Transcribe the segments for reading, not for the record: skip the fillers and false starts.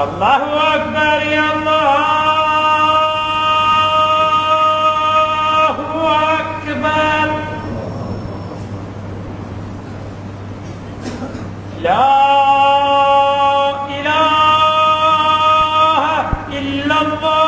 അല്ലാഹു അക്ബർ അല്ലാഹു അക്ബർ ലാ ഇലാഹ ഇല്ലല്ലാഹ്.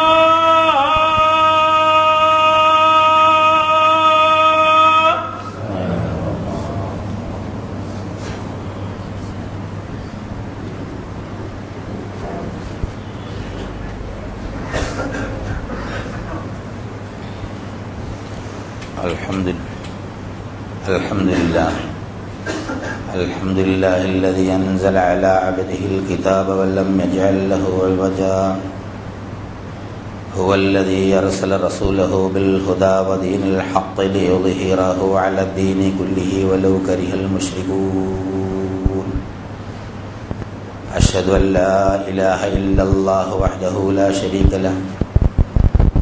الحمد لله الذي أنزل على عبده الكتاب ولم يجعل له عوجا هو الذي أرسل رسوله بالهدى ودين الحق ليظهره على الدين كله ولو كره المشركون أشهد أن لا إله إلا الله وحده لا شريك له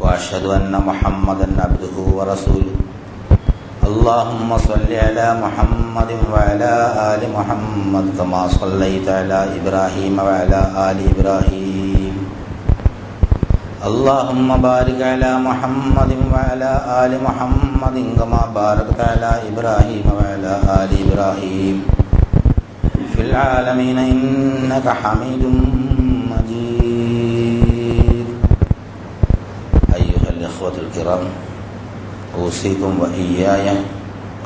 وأشهد أن محمدا عبده ورسوله اللهم صل على محمد وعلى آل محمد كما صليت على إبراهيم وعلى آل إبراهيم اللهم بارك على محمد وعلى آل محمد كما باركت على إبراهيم وعلى آل إبراهيم في العالمين إنك حميد مجيد. أيها الإخوة الكرام، أوصيكم وإياي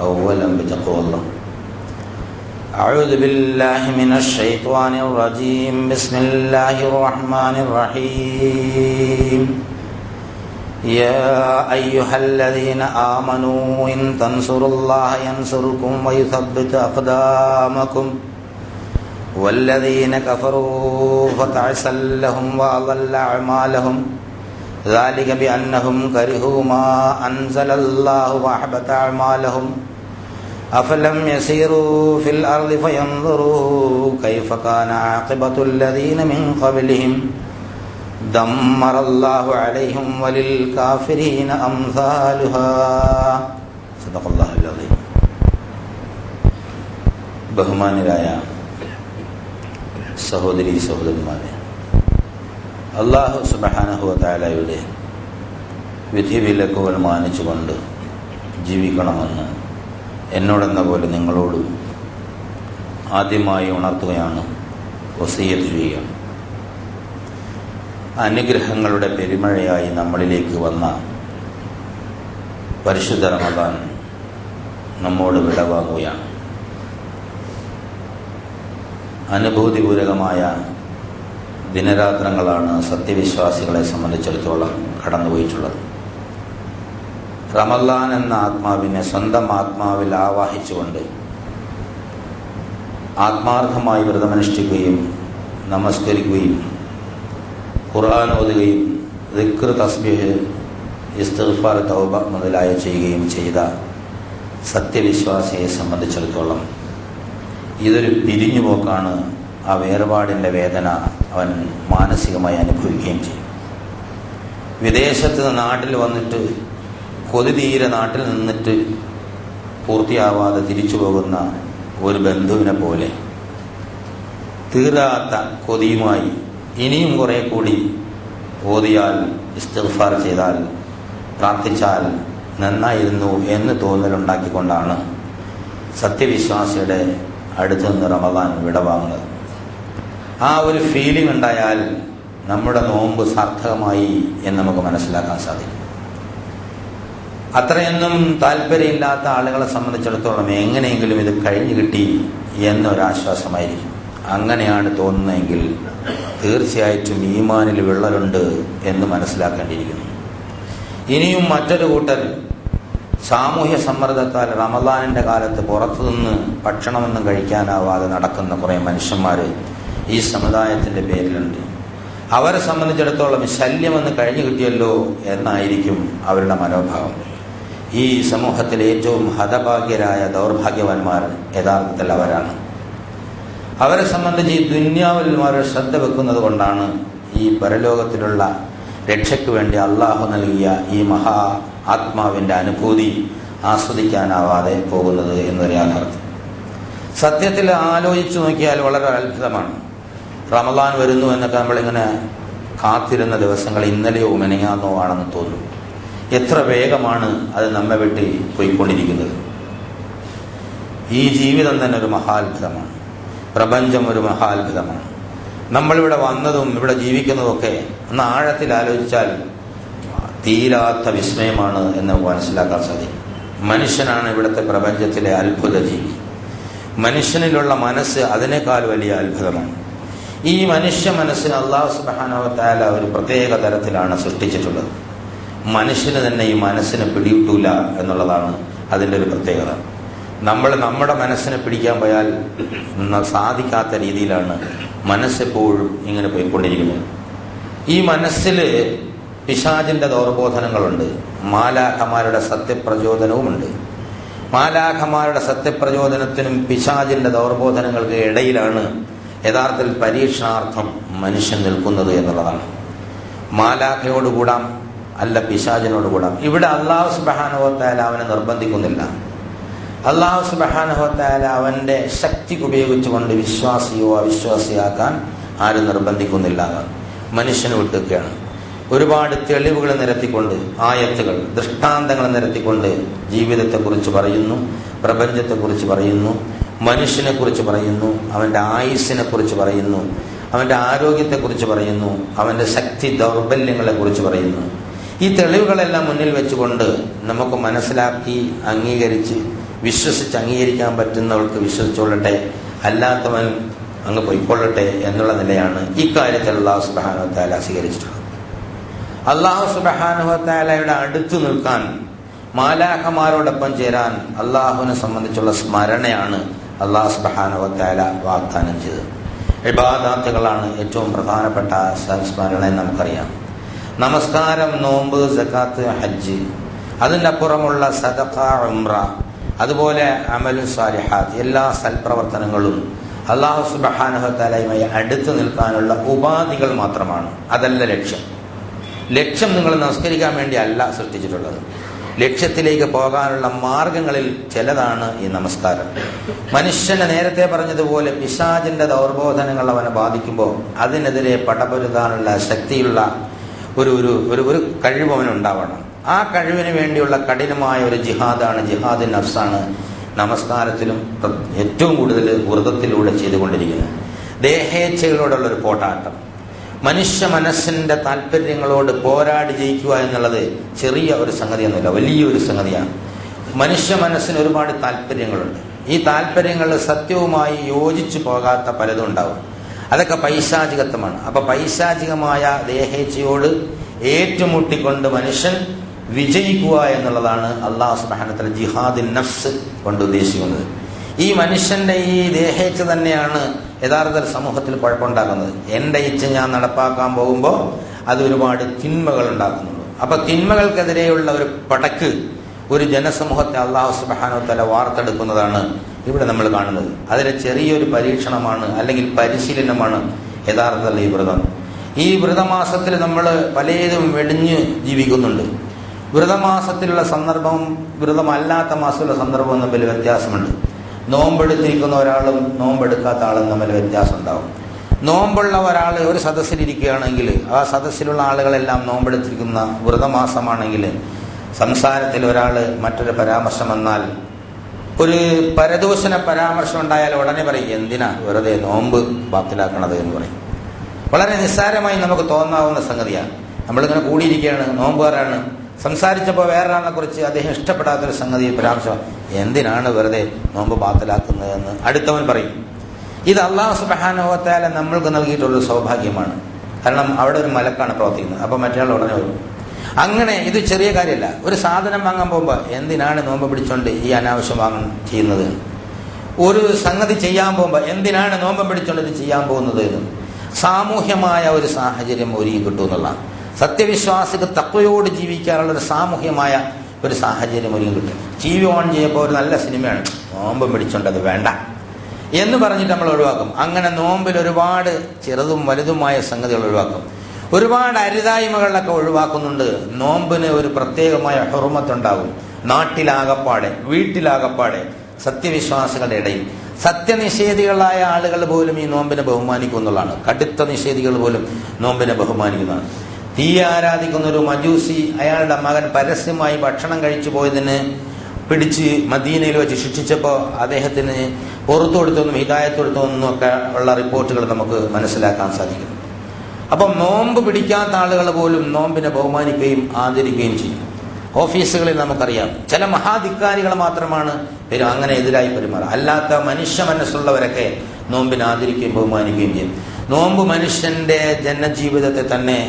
أولا بتقوى الله. أعوذ بالله من الشيطان الرجيم. بسم الله الرحمن الرحيم. يا أيها الذين آمنوا إن تنصروا الله ينصركم ويثبت أقدامكم والذين كفروا فتعسا لهم وأضل أعمالهم ذلك بأنهم كرهوا ما أنزل الله وأحبط أعمالهم أفلم يسيروا في الأرض فينظروا كيف كان عاقبة الذين من قبلهم دمر الله عليهم وللكافرين أمثالها. صدق الله العظيم. ബഹുമാനരായ സഹോദരീ സഹോദരന്മാരെ, അല്ലാഹു സുബ്ഹാനഹു വ തആലയുടെ വിധിവിലക്കുകൾ മാനിച്ചുകൊണ്ട് ജീവിക്കണമെന്ന് എന്നോടെന്ന പോലെ നിങ്ങളോടും ആദ്യമായി ഉണർത്തുകയാണ്, വസിയ്യത്ത് ചെയ്യുക. അനുഗ്രഹങ്ങളുടെ പെരുമഴയായി നമ്മളിലേക്ക് വന്ന പരിശുദ്ധ റമദാൻ നമ്മോട് വിടവാങ്ങുകയാണ്. അനുഭൂതിപൂരകമായ ദിനരാത്രങ്ങളാണ് സത്യവിശ്വാസികളെ സംബന്ധിച്ചിടത്തോളം കടന്നുപോയിട്ടുള്ളത്. റമളാൻ എന്ന ആത്മാവിനെ സ്വന്തം ആത്മാവിൽ ആവാഹിച്ചുകൊണ്ട് ആത്മാർത്ഥമായി വ്രതമനുഷ്ഠിക്കുകയും നമസ്കരിക്കുകയും ഖുർആൻ ഓതുകയും ദിക്ർ, തസ്ബീഹ്, ഇസ്തിഗ്ഫാർ, തൗബ മുതലായ ചെയ്യുകയും ചെയ്ത സത്യവിശ്വാസിയെ സംബന്ധിച്ചിടത്തോളം ഇതൊരു പിരിഞ്ഞുപോക്കാണ്. ആ വേർപാടിൻ്റെ വേദന അവൻ മാനസികമായി അനുഭവിക്കുകയും ചെയ്യും. വിദേശത്ത് നാട്ടിൽ വന്നിട്ട് കൊതി തീരെ നാട്ടിൽ നിന്നിട്ട് പൂർത്തിയാവാതെ തിരിച്ചു പോകുന്ന ഒരു ബന്ധുവിനെ പോലെ തീരാത്ത കൊതിയുമായി ഇനിയും കുറെ കൂടി ഓതിയാൽ, ഇസ്തിഗ്ഫാർ ചെയ്താൽ, പ്രാർത്ഥിച്ചാൽ നന്നായിരുന്നു എന്ന് തോന്നലുണ്ടാക്കിക്കൊണ്ടാണ് സത്യവിശ്വാസിയുടെ അടുത്ത് നിന്ന് റമദാൻ വിടവാങ്ങുന്നത്. ആ ഒരു ഫീലിംഗ് ഉണ്ടായാൽ നമ്മുടെ നോമ്പ് സാർത്ഥകമായി എന്ന് നമുക്ക് മനസ്സിലാക്കാൻ സാധിക്കും. അത്രയൊന്നും താല്പര്യമില്ലാത്ത ആളുകളെ സംബന്ധിച്ചിടത്തോളം എങ്ങനെയെങ്കിലും ഇത് കഴിഞ്ഞു കിട്ടി എന്നൊരാശ്വാസമായിരിക്കും. അങ്ങനെയാണ് തോന്നുന്നതെങ്കിൽ തീർച്ചയായിട്ടും ഈമാനിൽ വിള്ളലുണ്ട് എന്ന് മനസ്സിലാക്കേണ്ടിയിരിക്കുന്നു. ഇനിയും മറ്റൊരു കൂട്ടർ സാമൂഹ്യ സമ്മർദ്ദത്താൽ റമദാനിൻ്റെ കാലത്ത് പുറത്തുനിന്ന് ഭക്ഷണമൊന്നും കഴിക്കാനാവാതെ നടക്കുന്ന കുറേ മനുഷ്യന്മാർ ഈ സമുദായത്തിൻ്റെ പേരിലുണ്ട്. അവരെ സംബന്ധിച്ചിടത്തോളം ശല്യമെന്ന് കഴിഞ്ഞു കിട്ടിയല്ലോ എന്നായിരിക്കും അവരുടെ മനോഭാവം. ഈ സമൂഹത്തിലെ ഏറ്റവും ഹതഭാഗ്യരായ ദൗർഭാഗ്യവാന്മാർ യഥാർത്ഥത്തിൽ അവരാണ്. അവരെ സംബന്ധിച്ച് ഈ ദുന്യാവിൽ അവരെ ശ്രദ്ധ വെക്കുന്നത് കൊണ്ടാണ് ഈ പരലോകത്തിലുള്ള രക്ഷയ്ക്ക് വേണ്ടി അള്ളാഹു നൽകിയ ഈ മഹാ ആത്മാവിൻ്റെ അനുഭൂതി ആസ്വദിക്കാനാവാതെ പോകുന്നത് എന്നൊരു യാഥാർത്ഥ്യം. സത്യത്തിൽ ആലോചിച്ചു നോക്കിയാൽ വളരെ അത്ഭുതമാണ്. റമദാൻ വരുന്നു എന്നൊക്കെ നമ്മളിങ്ങനെ കാത്തിരുന്ന ദിവസങ്ങൾ ഇന്നലെയോ മെനങ്ങാന്നോ ആണെന്ന് തോന്നുന്നു. എത്ര വേഗമാണ് അത് നമ്മെ വിട്ട് പോയിക്കൊണ്ടിരിക്കുന്നത്. ഈ ജീവിതം തന്നെ ഒരു മഹാത്ഭുതമാണ്. പ്രപഞ്ചം ഒരു മഹാത്ഭുതമാണ്. നമ്മളിവിടെ വന്നതും ഇവിടെ ജീവിക്കുന്നതൊക്കെ ഒന്ന് ആഴത്തിൽ ആലോചിച്ചാൽ തീരാത്ത വിസ്മയമാണ് എന്ന് മനസ്സിലാക്കാൻ സാധിക്കും. മനുഷ്യനാണ് ഇവിടുത്തെ പ്രപഞ്ചത്തിലെ അത്ഭുത ജീവി. മനുഷ്യനിലുള്ള മനസ്സ് അതിനേക്കാൾ വലിയ അത്ഭുതമാണ്. ഈ മനുഷ്യ മനസ്സിന് അല്ലാഹു സുബ്ഹാനഹു വ തആല ഒരു പ്രത്യേക തരത്തിലാണ് സൃഷ്ടിച്ചിട്ടുള്ളത്. മനുഷ്യന് തന്നെ ഈ മനസ്സിനെ പിടികിട്ടൂല എന്നുള്ളതാണ് അതിൻ്റെ ഒരു പ്രത്യേകത. നമ്മൾ നമ്മുടെ മനസ്സിനെ പിടിക്കാൻ പോയാൽ സാധിക്കാത്ത രീതിയിലാണ് മനസ്സെപ്പോഴും ഇങ്ങനെ പോയിക്കൊണ്ടിരിക്കുന്നത്. ഈ മനസ്സിൽ പിശാചിൻ്റെ ദൗർബോധനങ്ങളുണ്ട്, മാലാഖമാരുടെ സത്യപ്രചോദനവുമുണ്ട്. മാലാഖമാരുടെ സത്യപ്രചോദനത്തിനും പിശാചിൻ്റെ ദൗർബോധനങ്ങൾക്ക് ഇടയിലാണ് യഥാർത്ഥത്തിൽ പരീക്ഷണാർത്ഥം മനുഷ്യൻ നിൽക്കുന്നത് എന്നുള്ളതാണ്. മാലാഖയോട് കൂടാം, അല്ല പിശാചിനോട് കൂടാം. ഇവിടെ അല്ലാഹു സുബ്ഹാനഹു വ തആല അവനെ നിർബന്ധിക്കുന്നില്ല. അല്ലാഹു സുബ്ഹാനഹു വ തആല അവൻ്റെ ശക്തി ഉപയോഗിച്ചുകൊണ്ട് വിശ്വാസിയോ അവിശ്വാസിയാക്കാൻ ആരും നിർബന്ധിക്കുന്നില്ല. മനുഷ്യന് വിട്ടുകയാണ്. ഒരുപാട് തെളിവുകൾ നിരത്തിക്കൊണ്ട്, ആയത്തുകൾ, ദൃഷ്ടാന്തങ്ങൾ നിരത്തിക്കൊണ്ട് ജീവിതത്തെക്കുറിച്ച് പറയുന്നു, പ്രപഞ്ചത്തെക്കുറിച്ച് പറയുന്നു, മനുഷ്യനെക്കുറിച്ച് പറയുന്നു, അവൻ്റെ ആയുസ്സിനെ കുറിച്ച് പറയുന്നു, അവൻ്റെ ആരോഗ്യത്തെക്കുറിച്ച് പറയുന്നു, അവൻ്റെ ശക്തി ദൗർബല്യങ്ങളെക്കുറിച്ച് പറയുന്നു. ഈ തെളിവുകളെല്ലാം മുന്നിൽ വെച്ചുകൊണ്ട് നമുക്ക് മനസ്സിലാക്കി അംഗീകരിച്ച് വിശ്വസിച്ച് അംഗീകരിക്കാൻ പറ്റുന്നവർക്ക് വിശ്വസിച്ചുകൊള്ളട്ടെ, അല്ലാത്തവൻ അങ്ങ് പൊയ്ക്കൊള്ളട്ടെ എന്നുള്ള നിലയാണ് ഇക്കാര്യത്തിൽ അല്ലാഹു സുബ്ഹാനഹു വ തആല സ്വീകരിച്ചിട്ടുള്ളത്. അല്ലാഹു സുബ്ഹാനഹു വ തആലയുടെ അടുത്ത് നിൽക്കാൻ, മാലാഖമാരോടൊപ്പം ചേരാൻ അള്ളാഹുവിനെ സംബന്ധിച്ചുള്ള സ്മരണയാണ് അല്ലാഹു സുബ്ഹാനഹു വ തആല വാഗ്ദാനം ചെയ്തത്. ഇബാദത്തുകളാണ് ഏറ്റവും പ്രധാനപ്പെട്ട സംസ്മരണ എന്ന് നമുക്കറിയാം. നമസ്കാരം, നോമ്പ്, സക്കാത്ത്, ഹജ്ജ്, അതിൻ്റെ അപ്പുറമുള്ള സദഖ, ഉംറ, അതുപോലെ അമലു സാലിഹാത്ത്, എല്ലാ സൽപ്രവർത്തനങ്ങളും അല്ലാഹു സുബ്ഹാനഹു വ തആലയുമായി അടുത്ത് നിൽക്കാനുള്ള ഉപാധികൾ മാത്രമാണ്. അതല്ല ലക്ഷ്യം. ലക്ഷ്യം നിങ്ങൾ നമസ്കരിക്കാൻ വേണ്ടി അല്ല സൃഷ്ടിച്ചിട്ടുള്ളത്. ലക്ഷ്യത്തിലേക്ക് പോകാനുള്ള മാർഗങ്ങളിൽ ചിലതാണ് ഈ നമസ്കാരം. മനുഷ്യനെ നേരത്തെ പറഞ്ഞതുപോലെ പിശാചിന്റെ ദൗർബോധനങ്ങൾ അവനെ ബാധിക്കുമ്പോൾ അതിനെതിരെ പടപൊരുതാനുള്ള ശക്തിയുള്ള ഒരു കഴിവ് അവനുണ്ടാവണം. ആ കഴിവിന് വേണ്ടിയുള്ള കഠിനമായ ഒരു ജിഹാദാണ്, ജിഹാദ് നഫ്സാണ് നമസ്കാരത്തിലും ഏറ്റവും കൂടുതൽ വ്രതത്തിലൂടെ ചെയ്തുകൊണ്ടിരിക്കുന്നത്. ദേഹേച്ഛകളോടുള്ളൊരു പോരാട്ടം, മനുഷ്യ മനസ്സിൻ്റെ താല്പര്യങ്ങളോട് പോരാടി ജയിക്കുക എന്നുള്ളത് ചെറിയ ഒരു സംഗതിയൊന്നുമില്ല, വലിയൊരു സംഗതിയാണ്. മനുഷ്യ മനസ്സിന് ഒരുപാട് താല്പര്യങ്ങളുണ്ട്. ഈ താല്പര്യങ്ങൾ സത്യവുമായി യോജിച്ചു പോകാത്ത പലതും ഉണ്ടാവും. അതൊക്കെ പൈശാചികത്വമാണ്. അപ്പം പൈശാചികമായ ദേഹേച്ഛയോട് ഏറ്റുമുട്ടിക്കൊണ്ട് മനുഷ്യൻ വിജയിക്കുക എന്നുള്ളതാണ് അല്ലാഹു സുബ്ഹാനഹു വ തആല ജിഹാദിൻ നഫ്സ് കൊണ്ട് ഉദ്ദേശിക്കുന്നത്. ഈ മനുഷ്യന്റെ ഈ ദേഹേച്ഛ തന്നെയാണ് യഥാർത്ഥത്തിൽ സമൂഹത്തിൽ കുഴപ്പമുണ്ടാക്കുന്നത്. എൻ്റെ ഇച്ഛ ഞാൻ നടപ്പാക്കാൻ പോകുമ്പോൾ അത് ഒരുപാട് തിന്മകൾ ഉണ്ടാക്കുന്നുള്ളൂ. അപ്പൊ തിന്മകൾക്കെതിരെയുള്ള ഒരു പടക്ക് ഒരു ജനസമൂഹത്തെ അല്ലാഹു സുബ്ഹാനഹു വ തആല വാർത്തെടുക്കുന്നതാണ് ഇവിടെ നമ്മൾ കാണുന്നത്. അതിലെ ചെറിയൊരു പരീക്ഷണമാണ്, അല്ലെങ്കിൽ പരിശീലനമാണ് യഥാർത്ഥത്തിൽ ഈ വ്രതം. ഈ വ്രതമാസത്തിൽ നമ്മൾ പലതും വെടിഞ്ഞ് ജീവിക്കുന്നുണ്ട്. വ്രതമാസത്തിലുള്ള സന്ദർഭവും വ്രതമല്ലാത്ത മാസത്തിലുള്ള സന്ദർഭവും തമ്മിൽ വ്യത്യാസമുണ്ട്. നോമ്പെടുത്തിരിക്കുന്ന ഒരാളും നോമ്പെടുക്കാത്ത ആളും തമ്മിൽ വ്യത്യാസം ഉണ്ടാവും. നോമ്പുള്ള ഒരാൾ ഒരു സദസ്സിലിരിക്കുകയാണെങ്കിൽ ആ സദസ്സിലുള്ള ആളുകളെല്ലാം നോമ്പെടുത്തിരിക്കുന്ന വ്രതമാസമാണെങ്കിൽ സംസാരത്തിൽ ഒരാൾ മറ്റൊരു പരാമർശം വന്നാൽ, ഒരു പരദൂഷണ പരാമർശം ഉണ്ടായാൽ ഉടനെ പറയും, എന്തിനാ വെറുതെ നോമ്പ് ബാത്തിലാക്കണത് എന്ന് പറയും. വളരെ നിസ്സാരമായി നമുക്ക് തോന്നാവുന്ന സംഗതിയാണ്. നമ്മളിങ്ങനെ കൂടിയിരിക്കുകയാണ്, നോമ്പുകാരാണ്, സംസാരിച്ചപ്പോൾ വേറൊരാളെ കുറിച്ച് അദ്ദേഹം ഇഷ്ടപ്പെടാത്തൊരു സംഗതി പരാമർശം, എന്തിനാണ് വെറുതെ നോമ്പ് ബാത്തിലാക്കുന്നതെന്ന് അടുത്തവൻ പറയും. ഇത് അല്ലാഹു സുബ്ഹാനഹു വ തആല നമ്മൾക്ക് നൽകിയിട്ടുള്ളൊരു സൗഭാഗ്യമാണ്. കാരണം അവിടെ ഒരു മലക്കാണ് പ്രവർത്തിക്കുന്നത്. അപ്പം മറ്റൊരാൾ ഉടനെ വരും. അങ്ങനെ ഇത് ചെറിയ കാര്യമല്ല. ഒരു സാധനം വാങ്ങാൻ പോകുമ്പോൾ എന്തിനാണ് നോമ്പ് പിടിച്ചുകൊണ്ട് ഈ അനാവശ്യം ചെയ്യുന്നത്, ഒരു സംഗതി ചെയ്യാൻ പോകുമ്പോൾ എന്തിനാണ് നോമ്പ് പിടിച്ചുകൊണ്ട് ഇത് ചെയ്യാൻ പോകുന്നത് എന്ന് സാമൂഹ്യമായ ഒരു സാഹചര്യം ഒരുങ്ങി കിട്ടുമെന്നുള്ളതാണ്. സത്യവിശ്വാസിക്ക് തഖ്വയോട് ജീവിക്കാനുള്ളൊരു സാമൂഹ്യമായ ഒരു സാഹചര്യം ഒരുങ്ങി കിട്ടും. ടി വി ഓൺ ചെയ്യുമ്പോൾ ഒരു നല്ല സിനിമയാണ്, നോമ്പ് പിടിച്ചുകൊണ്ട് അത് വേണ്ട എന്ന് പറഞ്ഞിട്ട് നമ്മൾ ഒഴിവാക്കും. അങ്ങനെ നോമ്പിൽ ഒരുപാട് ചെറുതും വലുതുമായ സംഗതികൾ ഒഴിവാക്കും. ഒരുപാട് അരുതായ്മകളിലൊക്കെ ഒഴിവാക്കുന്നുണ്ട്. നോമ്പിന് ഒരു പ്രത്യേകമായ ഹുർമത്തുണ്ടാകും. നാട്ടിലാകപ്പാടെ, വീട്ടിലാകപ്പാടെ, സത്യവിശ്വാസികളുടെ ഇടയിൽ, സത്യനിഷേധികളായ ആളുകൾ പോലും ഈ നോമ്പിനെ ബഹുമാനിക്കും എന്നുള്ളതാണ്. കടുത്ത നിഷേധികൾ പോലും നോമ്പിനെ ബഹുമാനിക്കുന്നതാണ്. തീ ആരാധിക്കുന്ന ഒരു മജൂസി അയാളുടെ മകൻ പരസ്യമായി ഭക്ഷണം കഴിച്ചു പോയതിന് പിടിച്ച് മദീനയിൽ വെച്ച് ശിക്ഷിച്ചപ്പോൾ അദ്ദേഹത്തിന് പുറത്തു കൊടുത്തെന്നും ഹിദായത്ത് കൊടുത്തെന്നും ഒക്കെ ഉള്ള റിപ്പോർട്ടുകൾ നമുക്ക് മനസ്സിലാക്കാൻ സാധിക്കും. അപ്പം നോമ്പ് പിടിക്കാത്ത ആളുകൾ പോലും നോമ്പിനെ ബഹുമാനിക്കുകയും ആദരിക്കുകയും ചെയ്യും. ഓഫീസുകളിൽ നമുക്കറിയാം ചില മഹാധിക്കാരികൾ മാത്രമാണ് അങ്ങനെ എതിരായി പെരുമാറുക. അല്ലാത്ത മനുഷ്യ മനസ്സുള്ളവരൊക്കെ നോമ്പിനെ ആദരിക്കുകയും ബഹുമാനിക്കുകയും ചെയ്യും. നോമ്പ് മനുഷ്യന്റെ ജനജീവിതത്തെ തന്നെ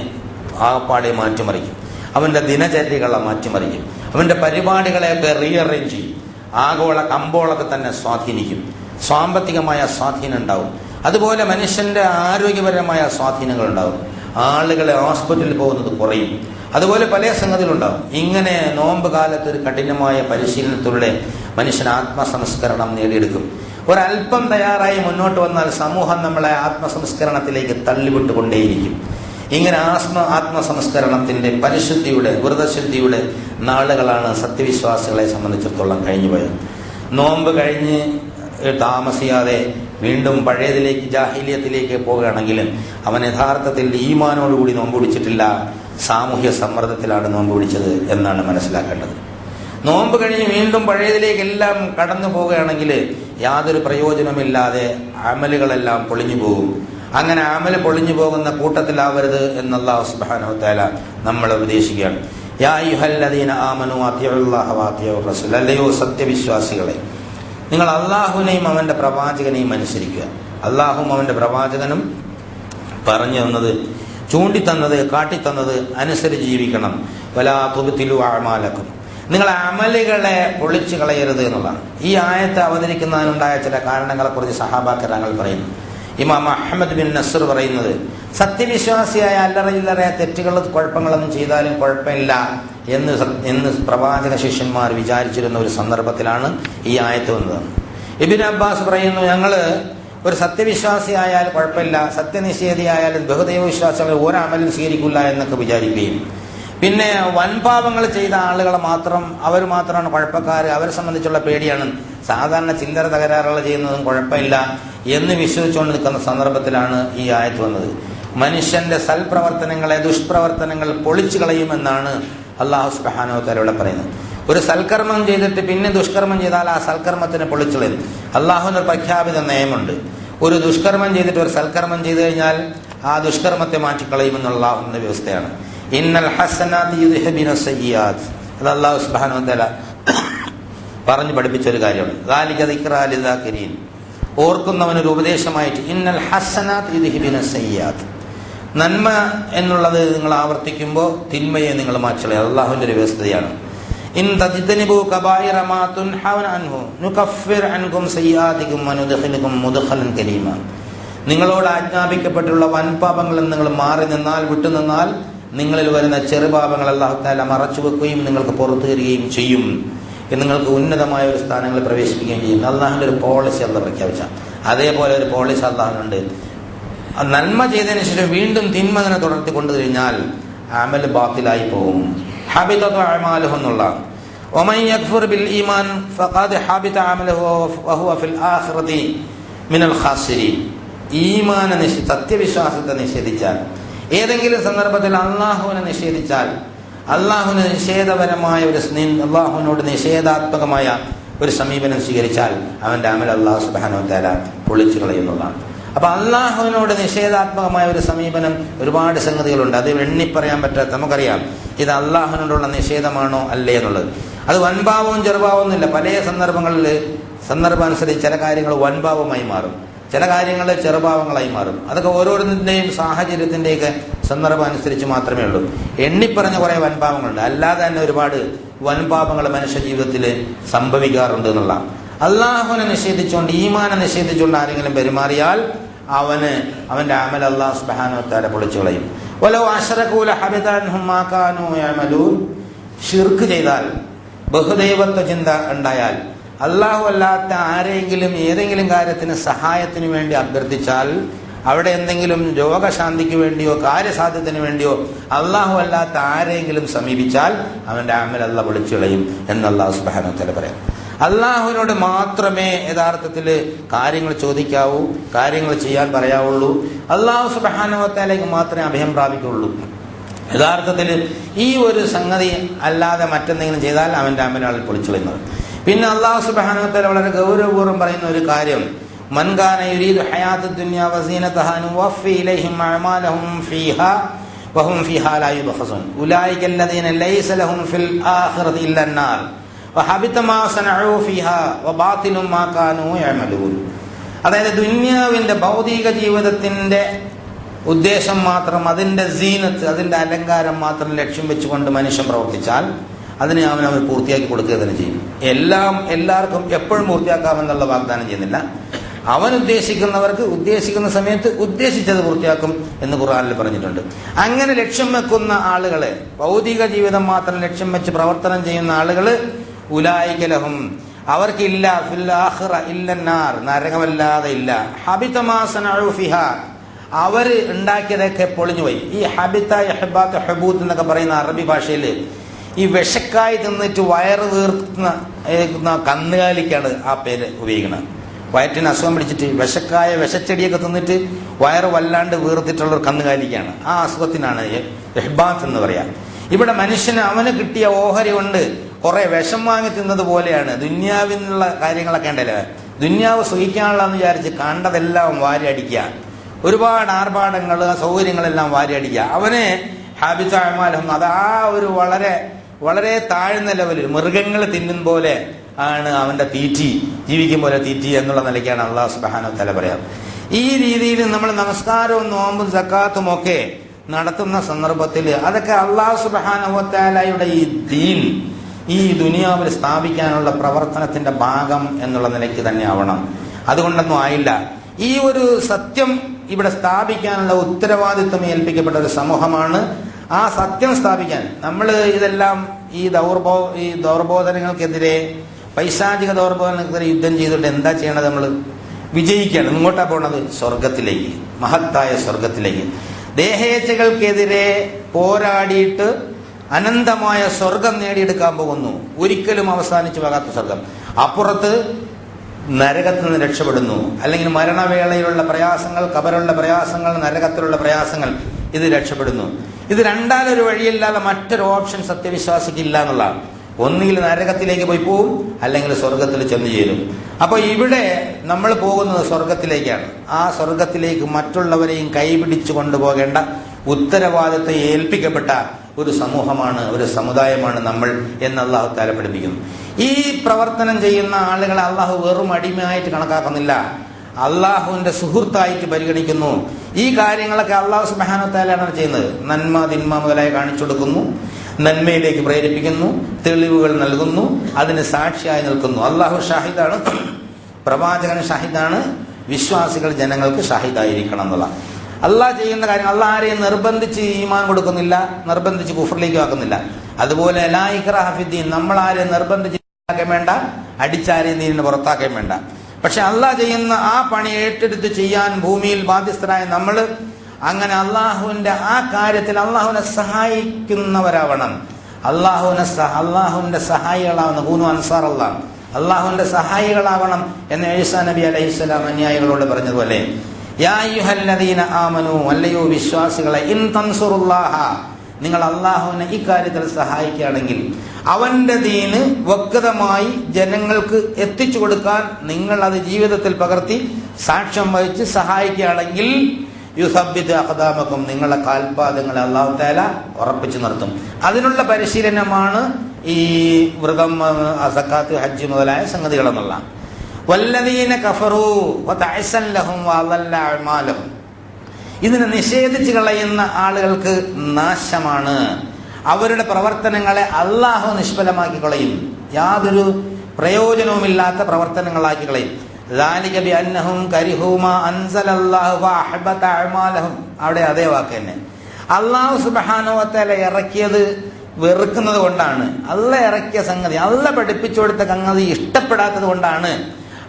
ആപ്പാടെ മാറ്റിമറിക്കും. അവന്റെ ദിനചര്യകളെ മാറ്റിമറിക്കും. അവന്റെ പരിപാടികളെയൊക്കെ റീഅറേഞ്ച് ചെയ്യും. ആഗോള കമ്പോളത്തെ തന്നെ സ്വാധീനിക്കും. സാമ്പത്തികമായ സ്വാധീനം ഉണ്ടാവും. അതുപോലെ മനുഷ്യന്റെ ആരോഗ്യപരമായ സ്വാധീനങ്ങൾ ഉണ്ടാവും. ആളുകളെ ഹോസ്പിറ്റലിൽ പോകുന്നത് കുറയും. അതുപോലെ പല സംഗതികളുണ്ടാവും. ഇങ്ങനെ നോമ്പ് കാലത്ത് ഒരു കഠിനമായ പരിശീലനത്തിലൂടെ മനുഷ്യൻ ആത്മസംസ്കരണം നേടിയെടുക്കും. ഒരല്പം തയ്യാറായി മുന്നോട്ട് വന്നാൽ സമൂഹം നമ്മളെ ആത്മസംസ്കരണത്തിലേക്ക് തള്ളിവിട്ടുകൊണ്ടേയിരിക്കും. ഇങ്ങനെ ആത്മസംസ്കരണത്തിന്റെ പരിശുദ്ധിയുടെ വ്രതശുദ്ധിയുടെ നാളുകളാണ് സത്യവിശ്വാസികളെ സംബന്ധിച്ചിടത്തോളം കഴിഞ്ഞുപോയത്. നോമ്പ് കഴിഞ്ഞ് താമസിയാതെ വീണ്ടും പഴയതിലേക്ക് ജാഹിലിയത്തിലേക്ക് പോകുകയാണെങ്കിലും അവൻ യഥാർത്ഥത്തിൽ ഈമാനോടുകൂടി നോമ്പ് പിടിച്ചിട്ടില്ല, സാമൂഹ്യ സമ്മർദ്ദത്തിലാണ് നോമ്പ് പിടിച്ചത് എന്നാണ് മനസ്സിലാക്കേണ്ടത്. നോമ്പ് കഴിഞ്ഞ് വീണ്ടും പഴയതിലേക്കെല്ലാം കടന്നു പോവുകയാണെങ്കിൽ യാതൊരു പ്രയോജനമില്ലാതെ അമലുകളെല്ലാം പൊളിഞ്ഞു പോകും. അങ്ങനെ അമല് പൊളിഞ്ഞു പോകുന്ന കൂട്ടത്തിലാവരുത് എന്ന് അല്ലാഹു സുബ്ഹാനഹു വ തആല നമ്മളെ ഉപദേശിക്കുകയാണ്. യാ അയ്യുഹല്ലദീന ആമനൂ അത്തിഉല്ലാഹ വഅത്തിഉർ റസൂൽ, അല്ലയോ സത്യവിശ്വാസികളെ, നിങ്ങൾ അള്ളാഹുവിനെയും അവന്റെ പ്രവാചകനെയും അനുസരിക്കുക. അള്ളാഹുവും അവന്റെ പ്രവാചകനും പറഞ്ഞു തന്നത്, ചൂണ്ടിത്തന്നത്, കാട്ടിത്തന്നത് അനുസരിച്ച് ജീവിക്കണം. വലാ തുബ്തിലു അഅമാലക്കും, നിങ്ങളെ അമലുകളെ പൊളിച്ചു കളയരുത് എന്നുള്ളതാണ്. ഈ ആയത്ത് അവതരിക്കുന്നതിനുണ്ടായ ചില കാരണങ്ങളെക്കുറിച്ച് സഹാബാക്കരങ്ങൾ പറയുന്നു. ഇമാം അഹ്മദ് ബിൻ നസ്ർ പറയുന്നത്, സത്യവിശ്വാസിയായ അല്ലറ തെറ്റുകളും കുഴപ്പങ്ങളൊന്നും ചെയ്താലും കുഴപ്പമില്ല എന്ന് പ്രവാചക ശിഷ്യന്മാർ വിചാരിച്ചിരുന്ന ഒരു സന്ദർഭത്തിലാണ് ഈ ആയത്ത് വന്നത്. ഇബ്നു അബ്ബാസ് പറയുന്നു, ഞങ്ങള് ഒരു സത്യവിശ്വാസിയായാൽ കുഴപ്പമില്ല, സത്യനിഷേധിയായാലും ബഹുദൈവ വിശ്വാസികൾ ഒരമലും സ്വീകരിക്കില്ല എന്നൊക്കെ വിചാരിക്കുകയും, പിന്നെ വൻപാപങ്ങൾ ചെയ്ത ആളുകളെ അവർ മാത്രമാണ് കുഴപ്പക്കാർ, അവരെ സംബന്ധിച്ചുള്ള പേടിയാണ്, സാധാരണ ചില്ലറ തകരാറുകൾ ചെയ്യുന്നതും കുഴപ്പമില്ല എന്ന് വിശ്വസിച്ചുകൊണ്ട് നിൽക്കുന്ന സന്ദർഭത്തിലാണ് ഈ ആയത്ത് വന്നത്. മനുഷ്യന്റെ സൽപ്രവർത്തനങ്ങളെ ദുഷ്പ്രവർത്തനങ്ങൾ പൊളിച്ചു കളയുമെന്നാണ് അല്ലാഹു സുബ്ഹാനഹു വ തആല ഇവിടെ പറയുന്നത്. ഒരു സൽക്കർമ്മം ചെയ്തിട്ട് പിന്നെ ദുഷ്കർമ്മം ചെയ്താൽ ആ സൽക്കർമ്മത്തിനെ പൊളിച്ചു കളയും. അല്ലാഹുവിന്റെ പ്രഖ്യാപിത നിയമമുണ്ട്. ഒരു ദുഷ്കർമ്മം ചെയ്തിട്ട് ഒരു സൽക്കർമ്മം ചെയ്തു കഴിഞ്ഞാൽ ആ ദുഷ്കർമ്മത്തെ മാറ്റിക്കളയുമെന്നുള്ള അല്ലാഹുവിന്റെ വ്യവസ്ഥയാണ്. ഇന്നൽ ഹസനാതി യുദ്ഹിബിന സയ്യിആത്ത്, അത് അല്ലാഹു സുബ്ഹാനഹു വ തആല പറഞ്ഞു പഠിപ്പിച്ച ഒരു കാര്യമാണ്. ദാലിക ദിക്റാ ലിദാകിരീൻ, ഓർക്കുന്നവനൊരു ഉപദേശമായിട്ട്. ഇന്നൽ ഹസനാത് യുദ്ഹിബിന സയ്യിആത്ത്, നന്മ എന്നുള്ളത് നിങ്ങൾ ആവർത്തിക്കുമ്പോൾ തിന്മയെ നിങ്ങൾ മാറ്റിക്കളയും. അല്ലാഹുവിന്റെ ഒരു വ്യവസ്ഥയാണ്. ഇൻ തജ്തനിബു കബായിറ മാ തുൻഹൗന അൻഹു നുകഫിർ അൻകും സയ്യിആതികും വനുദ്ഖിലുകും മുദ്ഖലൻ കരീമ, നിങ്ങളോട് ആജ്ഞാപിക്കപ്പെട്ടുള്ള വൻപാപങ്ങളിൽ നിങ്ങൾ മാറി നിന്നാൽ, വിട്ടുനിന്നാൽ, നിങ്ങളിൽ വരുന്ന ചെറുപാപങ്ങൾ അല്ലാഹു തആല മറച്ചു വെക്കുകയും നിങ്ങൾക്ക് പുറത്തു തരികയും ചെയ്യും. നിങ്ങൾക്ക് ഉന്നതമായ ഒരു സ്ഥാനങ്ങളിൽ പ്രവേശിപ്പിക്കുകയും ചെയ്യും. അള്ളാഹുവിന്റെ ഒരു പോളിസി അല്ലാഹു പ്രഖ്യാപിച്ച അതേപോലെ ഒരു പോളിസി അള്ളാഹുവിനുണ്ട്. നന്മ ചെയ്തതിനു ശേഷം വീണ്ടും തിന്മ തന്നെ തുടർത്തി കൊണ്ടു കഴിഞ്ഞാൽ അമൽ ബാത്തിലായി പോകും. ഹബിതതു അഅമാലുഹു എന്നുള്ള വമൻ യക്ഫുർ ബിൽ ഈമാൻ ഫഖദ് ഹബിത അമലുഹു വഹുവ ഫിൽ ആഖിറതി മിനൽ ഖാസിരീൻ, സത്യവിശ്വാസത്തെ നിഷേധിച്ചാൽ, ഏതെങ്കിലും സന്ദർഭത്തിൽ അള്ളാഹുവിനെ നിഷേധിച്ചാൽ, അള്ളാഹുവിന് നിഷേധപരമായ അള്ളാഹുവിനോട് നിഷേധാത്മകമായ ഒരു സമീപനം സ്വീകരിച്ചാൽ അവന്റെ അമൽ അല്ലാഹു സുബ്ഹാനഹു വ തആല പൊളിച്ചു കളയുന്നതാണ്. അപ്പൊ അള്ളാഹുവിനോട് നിഷേധാത്മകമായ ഒരു സമീപനം ഒരുപാട് സംഗതികളുണ്ട്. അത് എണ്ണിപ്പറയാൻ പറ്റാത്ത, നമുക്കറിയാം ഇത് അള്ളാഹുവിനോടുള്ള നിഷേധമാണോ അല്ലേ എന്നുള്ളത്. അത് വൻഭാവവും ചെറുഭാവമൊന്നുമില്ല. പല സന്ദർഭാനുസരിച്ച് ചില കാര്യങ്ങൾ വൻഭാവമായി മാറും, ചില കാര്യങ്ങൾ ചെറുഭാവങ്ങളായി മാറും. അതൊക്കെ ഓരോരുത്തരുടെയും സാഹചര്യത്തിന്റെയൊക്കെ സന്ദർഭം അനുസരിച്ച് മാത്രമേ ഉള്ളൂ. എണ്ണിപ്പറഞ്ഞ കുറെ വൻപാപങ്ങളുണ്ട്. അല്ലാതെ തന്നെ ഒരുപാട് വൻപാപങ്ങൾ മനുഷ്യ ജീവിതത്തിൽ സംഭവിക്കാറുണ്ട് എന്നുള്ള. അള്ളാഹുവിനെ നിഷേധിച്ചുകൊണ്ട്, ഈമാനെ നിഷേധിച്ചുകൊണ്ട് ആരെങ്കിലും പെരുമാറിയാൽ അവന്റെ അമൽ അല്ലാഹു സുബ്ഹാനഹു വ തആല പൊളിച്ചു കളയും. വലൗ അശ്റകൂ ലഹബിത അൻഹും മാ കാനൂ യഅമലൂൻ, ശിർക്ക് ചെയ്താൽ, ബഹുദൈവത്വ ചിന്ത ഉണ്ടായാൽ, അള്ളാഹു അല്ലാത്ത ആരെങ്കിലും ഏതെങ്കിലും കാര്യത്തിന് സഹായത്തിന് വേണ്ടി അഭ്യർത്ഥിച്ചാൽ, അവിടെ എന്തെങ്കിലും രോഗശാന്തിക്ക് വേണ്ടിയോ കാര്യസാധ്യത്തിന് വേണ്ടിയോ അള്ളാഹു അല്ലാത്ത ആരെങ്കിലും സമീപിച്ചാൽ അവന്റെ അമൽ അല്ലാഹു പൊളിച്ചു കളയും എന്ന് അല്ലാഹു സുബ്ഹാനഹു വ തആല പറയാം. അള്ളാഹുവിനോട് മാത്രമേ യഥാർത്ഥത്തിൽ കാര്യങ്ങൾ ചോദിക്കാവൂ, കാര്യങ്ങൾ ചെയ്യാൻ പറയാവുള്ളൂ. അള്ളാഹു സുബ്ഹാനഹു വ തആലയ്ക്ക് മാത്രമേ അഭയം പ്രാപിക്കുള്ളൂ. യഥാർത്ഥത്തിൽ ഈ ഒരു സംഗതി അല്ലാതെ മറ്റെന്തെങ്കിലും ചെയ്താൽ അവൻ്റെ അമലാളിൽ പൊളിച്ചുകളയുന്നത്. പിന്നെ അള്ളാഹു സുബ്ഹാനഹു വ തആല വളരെ ഗൗരവപൂർവ്വം പറയുന്ന ഒരു കാര്യം, മൻ കാന യുരീദു ഹയാത്തദ് ദുനിയ വസീനതഹാ നുവഫി ഇലൈഹിം അഅമാലഹും ഫീഹാ വഹും ഫീഹാ ലാ യുബ്ഖസൂൻ ഉലൈക അല്ലദീന ലൈസ ലഹും ഫിൽ ആഖിറതി ഇല്ല അന്നാർ വഹബിത മാ സനഉ ഫീഹാ വബാതിലു മാ കാനൂ യഅമലൂൻ. അതായത് ദുനിയാവിന്റെ ഭൗതിക ജീവിതത്തിന്റെ ഉദ്ദേശം മാത്രം, അതിന്റെ സീനത്ത്, അതിന്റെ അലങ്കാരം മാത്രം ലക്ഷ്യം വെച്ചുകൊണ്ട് മനുഷ്യൻ പ്രവർത്തിച്ചാൽ അതിനെ അവൻ പൂർത്തിയാക്കി കൊടുക്കുക തന്നെ ചെയ്യും. എല്ലാവർക്കും എപ്പോഴും പൂർത്തിയാക്കാമെന്നുള്ള വാഗ്ദാനം ചെയ്യുന്നില്ല. അവൻ ഉദ്ദേശിക്കുന്നവർക്ക് ഉദ്ദേശിക്കുന്ന സമയത്ത് ഉദ്ദേശിച്ചത് പൂർത്തിയാക്കും എന്ന് ഖുർആനിൽ പറഞ്ഞിട്ടുണ്ട്. അങ്ങനെ ലക്ഷ്യം വെക്കുന്ന ആളുകളെ, ഭൗതിക ജീവിതം മാത്രം ലക്ഷ്യം വെച്ച് പ്രവർത്തനം ചെയ്യുന്ന ആളുകള് ഉലൈക ലഹും, അവർക്കില്ല ഫിൽ ആഖിറ ഇല്ലന്നാർ, നരകമല്ലാതെ ഇല്ല. ഹബിത മാ സനഉ ഫിഹാ, അവര് ഉണ്ടാക്കിയതൊക്കെ പൊളിഞ്ഞുപോയി. ഈ ഹബിത്ത യഹ്ബാത്ത് ഹബൂത്ത് എന്നൊക്കെ പറയുന്ന അറബി ഭാഷയിൽ ഈ വിഷക്കായി തിന്നിട്ട് വയറ് വീർത്തുന്ന കന്നുകാലിക്കാണ് ആ പേര് ഉപയോഗിക്കുന്നത്. വയറ്റിന് അസുഖം പിടിച്ചിട്ട് വിഷച്ചെടിയൊക്കെ തിന്നിട്ട് വയറ് വല്ലാണ്ട് വീർത്തിട്ടുള്ള ഒരു കന്നുകാലിക്കാണ്, ആ അസുഖത്തിനാണ് യഹ്ബാത്ത് എന്ന് പറയാം. ഇവിടെ മനുഷ്യന് അവന് കിട്ടിയ ഓഹരി കൊണ്ട് കുറെ വിഷം വാങ്ങി തിന്നത് പോലെയാണ് ദുന്യാവിനുള്ള കാര്യങ്ങളൊക്കെ ഉണ്ടല്ലോ. ദുന്യാവ് സുഖിക്കാനുള്ളതെന്ന് വിചാരിച്ച് കണ്ടതെല്ലാം വാരി അടിക്കുക, ഒരുപാട് ആർഭാടങ്ങൾ സൗകര്യങ്ങളെല്ലാം വാരി അടിക്കുക. അവനെ ഹാബിത്ത അഅമാലഹും, അത് ആ ഒരു വളരെ വളരെ താഴ്ന്ന ലെവലിൽ മൃഗങ്ങൾ തിന്നും പോലെ ആണ് അവന്റെ തീറ്റി, ജീവിക്കും പോലെ തീറ്റി എന്നുള്ള നിലയ്ക്കാണ് അല്ലാഹു സുബ്ഹാനഹു വ തആല പറയാം. ഈ രീതിയിൽ നമ്മൾ നമസ്കാരവും നോമ്പും സക്കാത്തും ഒക്കെ നടത്തുന്ന സന്ദർഭത്തിൽ അതൊക്കെ അല്ലാഹു സുബ്ഹാനഹു വ തആലയുടെ ഈ ദീൻ ഈ ദുനിയാവിൽ സ്ഥാപിക്കാനുള്ള പ്രവർത്തനത്തിന്റെ ഭാഗം എന്നുള്ള നിലയ്ക്ക് തന്നെ ആവണം. അതുകൊണ്ടൊന്നും ആയില്ല. ഈ ഒരു സത്യം ഇവിടെ സ്ഥാപിക്കാനുള്ള ഉത്തരവാദിത്വം ഏൽപ്പിക്കപ്പെട്ട ഒരു സമൂഹമാണ്. ആ സത്യം സ്ഥാപിക്കാൻ നമ്മൾ ഇതെല്ലാം ഈ ദൗർബോധനങ്ങൾക്കെതിരെ, പൈശാചിക ദൗർബോധനങ്ങൾക്കെതിരെ യുദ്ധം ചെയ്തിട്ട് എന്താ ചെയ്യണത്? നമ്മൾ വിജയിക്കുകയാണ്. ഇങ്ങോട്ടാ പോണത്? സ്വർഗത്തിലേക്ക്, മഹത്തായ സ്വർഗത്തിലേക്ക്. ദേഹേച്ഛകൾക്കെതിരെ പോരാടിയിട്ട് അനന്തമായ സ്വർഗം നേടിയെടുക്കാൻ പോകുന്നു. ഒരിക്കലും അവസാനിച്ചു പോകാത്ത സ്വർഗം. അപ്പുറത്ത് നരകത്തിൽ നിന്ന് രക്ഷപ്പെടുന്നു. അല്ലെങ്കിൽ മരണവേളയിലുള്ള പ്രയാസങ്ങൾ, ഖബറിലുള്ള പ്രയാസങ്ങൾ, നരകത്തിലുള്ള പ്രയാസങ്ങൾ, ഇത് രക്ഷപ്പെടുന്നു. ഇത് രണ്ടാലൊരു വഴിയില്ലാതെ മറ്റൊരു ഓപ്ഷൻ സത്യവിശ്വാസിക്കില്ല എന്നുള്ളതാണ്. ഒന്നുകിൽ നരകത്തിലേക്ക് പോയി പോവും, അല്ലെങ്കിൽ സ്വർഗത്തിൽ ചെന്ന് ചേരും. അപ്പൊ ഇവിടെ നമ്മൾ പോകുന്നത് സ്വർഗത്തിലേക്കാണ്. ആ സ്വർഗത്തിലേക്ക് മറ്റുള്ളവരെയും കൈപിടിച്ചു കൊണ്ടുപോകേണ്ട ഉത്തരവാദിത്തം ഏൽപ്പിക്കപ്പെട്ട ഒരു സമൂഹമാണ്, ഒരു സമുദായമാണ് നമ്മൾ എന്ന് അല്ലാഹു തആല പഠിപ്പിക്കുന്നു. ഈ പ്രവർത്തനം ചെയ്യുന്ന ആളുകളെ അള്ളാഹു വെറും അടിമയായിട്ട് കണക്കാക്കുന്നില്ല, അള്ളാഹുവിന്റെ സുഹൃത്തായിട്ട് പരിഗണിക്കുന്നു. ഈ കാര്യങ്ങളൊക്കെ അള്ളാഹു സുബ്ഹാനഹു വ തആലയാണ് ചെയ്യുന്നത്. നന്മ തിന്മ മുതലായി കാണിച്ചു കൊടുക്കുന്നു, നന്മയിലേക്ക് പ്രേരിപ്പിക്കുന്നു, തെളിവുകൾ നൽകുന്നു, അതിന് സാക്ഷിയായി നിൽക്കുന്നു. അള്ളാഹു ഷാഹിദാണ്, പ്രവാചകൻ ഷാഹിദാണ്, വിശ്വാസികൾ ജനങ്ങൾക്ക് ഷാഹിദായിരിക്കണം എന്നുള്ള. അള്ളാഹ് ചെയ്യുന്ന കാര്യം, അള്ളാഹ് ആരെയും നിർബന്ധിച്ച് ഈമാൻ കൊടുക്കുന്നില്ല, നിർബന്ധിച്ച് കുഫറിലേക്ക് ആക്കുന്നില്ല. അതുപോലെ ലാ ഇക്റാഹ ഫിദ്ദീൻ, നമ്മൾ ആരെയും നിർബന്ധിച്ച് വേണ്ട, അടിച്ചാരെയും ദീനിന് പുറത്താക്കാൻ വേണ്ട. പക്ഷെ അള്ളാഹ് ചെയ്യുന്ന ആ പണി ഏറ്റെടുത്ത് ചെയ്യാൻ ഭൂമിയിൽ ബാധ്യസ്ഥരായ നമ്മൾ അങ്ങനെ അള്ളാഹുവിന്റെ ആ കാര്യത്തിൽ അള്ളാഹുവിനെ സഹായിക്കുന്നവരാവണം. അള്ളാഹുവിന്റെ സഹായികളാവണം. കൂനു അൻസാർ അല്ലാഹ്, അള്ളാഹുവിന്റെ സഹായികളാവണം എന്ന് ഈസാ നബി അലൈഹിസ്സലാം അനുയായികളോട് പറഞ്ഞതുപോലെ, യാ അയ്യുഹല്ലദീന ആമനൂ, അല്ലയോ വിശ്വാസികളെ, ഇൻ തൻസുറുല്ലാഹ, നിങ്ങൾ അള്ളാഹുവിനെ ഇക്കാര്യത്തിൽ സഹായിക്കുകയാണെങ്കിൽ, അവന്റെ ദീന് വ്യക്തമായി ജനങ്ങൾക്ക് എത്തിച്ചു കൊടുക്കാൻ നിങ്ങൾ അത് ജീവിതത്തിൽ പകർത്തി സാക്ഷ്യം വഹിച്ച് സഹായിക്കുകയാണെങ്കിൽ, യുസബ്ബിത് അഖ്ദാമക്കും, നിങ്ങളുടെ കാൽപാദങ്ങളെ അല്ലാഹു തആല ഉറപ്പിച്ചു നിർത്തും. അതിനുള്ള പരിശീലനമാണ് ഈ വ്രതം, സക്കാത്ത്, ഹജ്ജ് മുതലായ സംഗതികളെന്നുള്ള. വല്ലദീന കഫറൂ വതഅസൻ ലഹും വഅളല്ല അഅമാലഹും, ഇതിനെ നിഷേധിച്ച് കളയുന്ന ആളുകൾക്ക് നാശമാണ്. അവരുടെ പ്രവർത്തനങ്ങളെ അള്ളാഹു നിഷ്ഫലമാക്കി കളയും, യാതൊരു പ്രയോജനവുമില്ലാത്ത പ്രവർത്തനങ്ങളാക്കി കളയും. ذَلِكَ بِأَنَّهُمْ كَرِهُوا مَا أَنزَلَ اللَّهُ فَأَحْبَطَ أَعْمَالَهُم, അവിടെ അതേ വാക്ക് തന്നെ. അള്ളാഹു സുബ്ഹാനഹു വ തആല ഇറക്കിയത് വെറുക്കുന്നത് കൊണ്ടാണ്, അള്ളാഹ് ഇറക്കിയ സംഗതി, അള്ളാഹ് പഠിപ്പിച്ചു കൊടുത്ത സംഗതി ഇഷ്ടപ്പെടാത്തത് കൊണ്ടാണ്,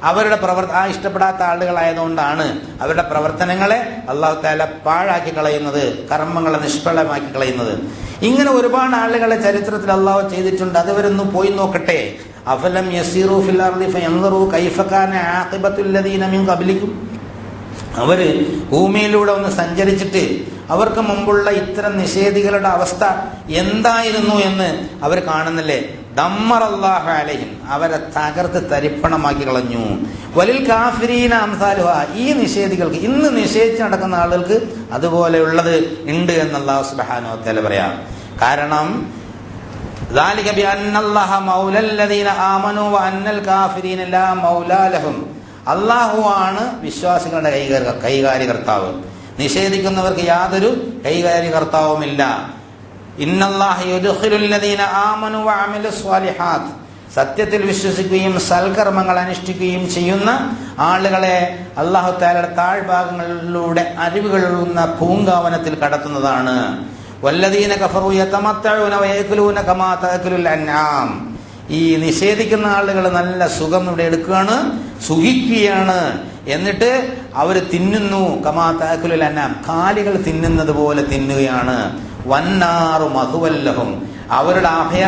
അവരുടെ ആ ഇഷ്ടപ്പെടാത്ത ആളുകളായതുകൊണ്ടാണ് അവരുടെ പ്രവർത്തനങ്ങളെ അല്ലാഹു തആല പാഴാക്കി കളയുന്നത്, കർമ്മങ്ങളെ നിഷ്ഫലമാക്കി കളയുന്നത്. ഇങ്ങനെ ഒരുപാട് ആളുകളെ ചരിത്രത്തിൽ അള്ളാഹു ചെയ്തിട്ടുണ്ട്. അതുവരൊന്നും പോയി നോക്കട്ടെ. അഫലം യസീറു ഫിൽ അർളി ഫയൻദറു കൈഫ കാന ആഖിബത്തുൽ ലദീന മിൻ ഖബ്ലിക്കും. അവര് ഭൂമിയിലൂടെ ഒന്ന് സഞ്ചരിച്ചിട്ട് അവർക്ക് മുമ്പുള്ള ഇത്തരം നിഷേധികളുടെ അവസ്ഥ എന്തായിരുന്നു എന്ന് അവർ കാണുന്നില്ലേ. ദമ്മറല്ലാഹു അലൈഹിം, അവരെ തകർത്ത് തരിപ്പണമാക്കി കളഞ്ഞു. വലിൽ കാഫിരീന അംസാലുഹ, ഈ നിഷേധികൾക്ക്, ഇന്ന് നിഷേധിച്ച് നടക്കുന്ന ആളുകൾക്ക് അതുപോലെയുള്ളത് ഉണ്ട് എന്ന് അല്ലാഹു സുബ്ഹാനഹു വ തആല പറയാം. കാരണം ذلك بأن الله مولى الذين آمنوا وأن الكافرين لا مولى لهم. അള്ളാഹുവാണ് വിശ്വാസികളുടെ കൈകാര്യകർത്താവ്, നിഷേധിക്കുന്നവർക്ക് യാതൊരു കൈകാര്യകർത്താവുമില്ല. ഇന്നല്ലാഹ യുദ്ഖിലുൽ ലദീന ആമനു വഅമിലുസ് സ്വാലിഹാത്ത്, സത്യത്തിൽ വിശ്വസിക്കുകയും സൽക്കർമ്മങ്ങൾ അനുഷ്ഠിക്കുകയും ചെയ്യുന്ന ആളുകളെ അല്ലാഹു തആലയുടെ താഴ്ഭാഗങ്ങളിലൂടെ അരുവികളുള്ള പൂങ്കാവനത്തിൽ കടത്തുന്നതാണ്. വല്ലദീന കഫറു യതമത്തഊന വയഅകുലൂന കമാ തഅകുലുൽ അൻആം. ഈ നിഷേധിക്കുന്ന ആളുകൾ നല്ല സുഖം ഇവിടെ എടുക്കുകയാണ്, സുഖിക്കുകയാണ്. എന്നിട്ട് അവർ തിന്നുന്നു, കമാ തഅകുലുൽ അൻആം, കാലികൾ തിന്നുന്നത് പോലെ തിന്നുകയാണ്. വന്നാറു മഹുവല്ലഹും, അവരുടെ അഭയ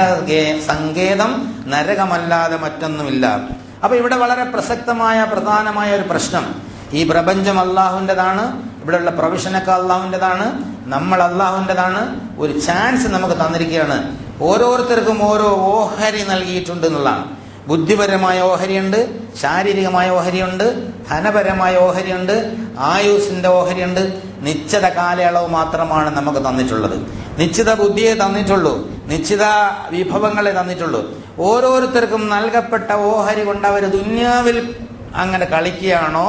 സങ്കേതം നരകമല്ലാതെ മറ്റൊന്നുമില്ല. അപ്പൊ ഇവിടെ വളരെ പ്രസക്തമായ പ്രധാനമായ ഒരു പ്രശ്നം, ഈ പ്രപഞ്ചം അള്ളാഹുവിൻ്റെതാണ്, ഇവിടെയുള്ള പ്രൊവിഷനൊക്കെ അള്ളാഹുവിൻ്റെതാണ്, നമ്മൾ അള്ളാഹുവിൻ്റെതാണ്. ഒരു ചാൻസ് നമുക്ക് തന്നിരിക്കുകയാണ്. ഓരോരുത്തർക്കും ഓരോ ഓഹരി നൽകിയിട്ടുണ്ട് എന്നുള്ളതാണ്. ബുദ്ധിപരമായ ഓഹരിയുണ്ട്, ശാരീരികമായ ഓഹരിയുണ്ട്, ധനപരമായ ഓഹരിയുണ്ട്, ആയുസിന്റെ ഓഹരിയുണ്ട്. നിശ്ചിത കാലയളവ് മാത്രമാണ് നമുക്ക് തന്നിട്ടുള്ളത്. നിശ്ചിത ബുദ്ധിയെ തന്നിട്ടുള്ളൂ, നിശ്ചിത വിഭവങ്ങളെ തന്നിട്ടുള്ളൂ. ഓരോരുത്തർക്കും നൽകപ്പെട്ട ഓഹരി കൊണ്ട് അവർ ദുന്യാവിൽ അങ്ങനെ കളിക്കുകയാണോ,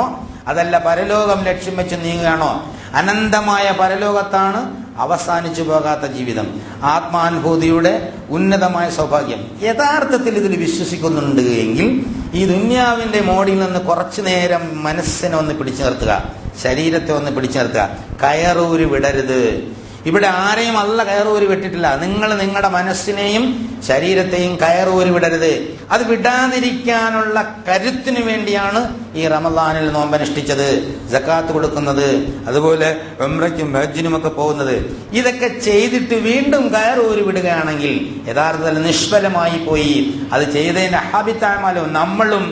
അതല്ല പരലോകം ലക്ഷ്യം വെച്ച് നീങ്ങുകയാണോ? അനന്തമായ പരലോകത്താണ് അവസാനിച്ചു പോകാത്ത ജീവിതം, ആത്മാനുഭൂതിയുടെ ഉന്നതമായ സൗഭാഗ്യം. യഥാർത്ഥത്തിൽ ഇതിൽ വിശ്വസിക്കുന്നുണ്ട് എങ്കിൽ ഈ ദുന്യാവിന്റെ മോഡിൽ നിന്ന് കുറച്ചു നേരം മനസ്സിനെ ഒന്ന് പിടിച്ചു നിർത്തുക, ശരീരത്തെ ഒന്ന് പിടിച്ചു നിർത്തുക. കയറൂരി വിടരുത്. ഇവിടെ ആരെയും അല്ല കയറൂരി വിട്ടിട്ടില്ല. നിങ്ങൾ നിങ്ങളുടെ മനസ്സിനെയും ശരീരത്തെയും കയറൂരി വിടരുത്. അത് വിടാതിരിക്കാനുള്ള കരുത്തിന് വേണ്ടിയാണ് ഈ റമദാനിൽ നോമ്പനുഷ്ഠിച്ചത്, സക്കാത്ത് കൊടുക്കുന്നത്, അതുപോലെ ഉംറയ്ക്കും ഹജ്ജിനുമൊക്കെ പോകുന്നത്. ഇതൊക്കെ ചെയ്തിട്ട് വീണ്ടും കയറൂരി വിടുകയാണെങ്കിൽ യഥാർത്ഥത്തിൽ നിഷ്ഫലമായി പോയി. അത് ചെയ്തതിന്റെ ഹാബിത്താമാലും നമ്മളും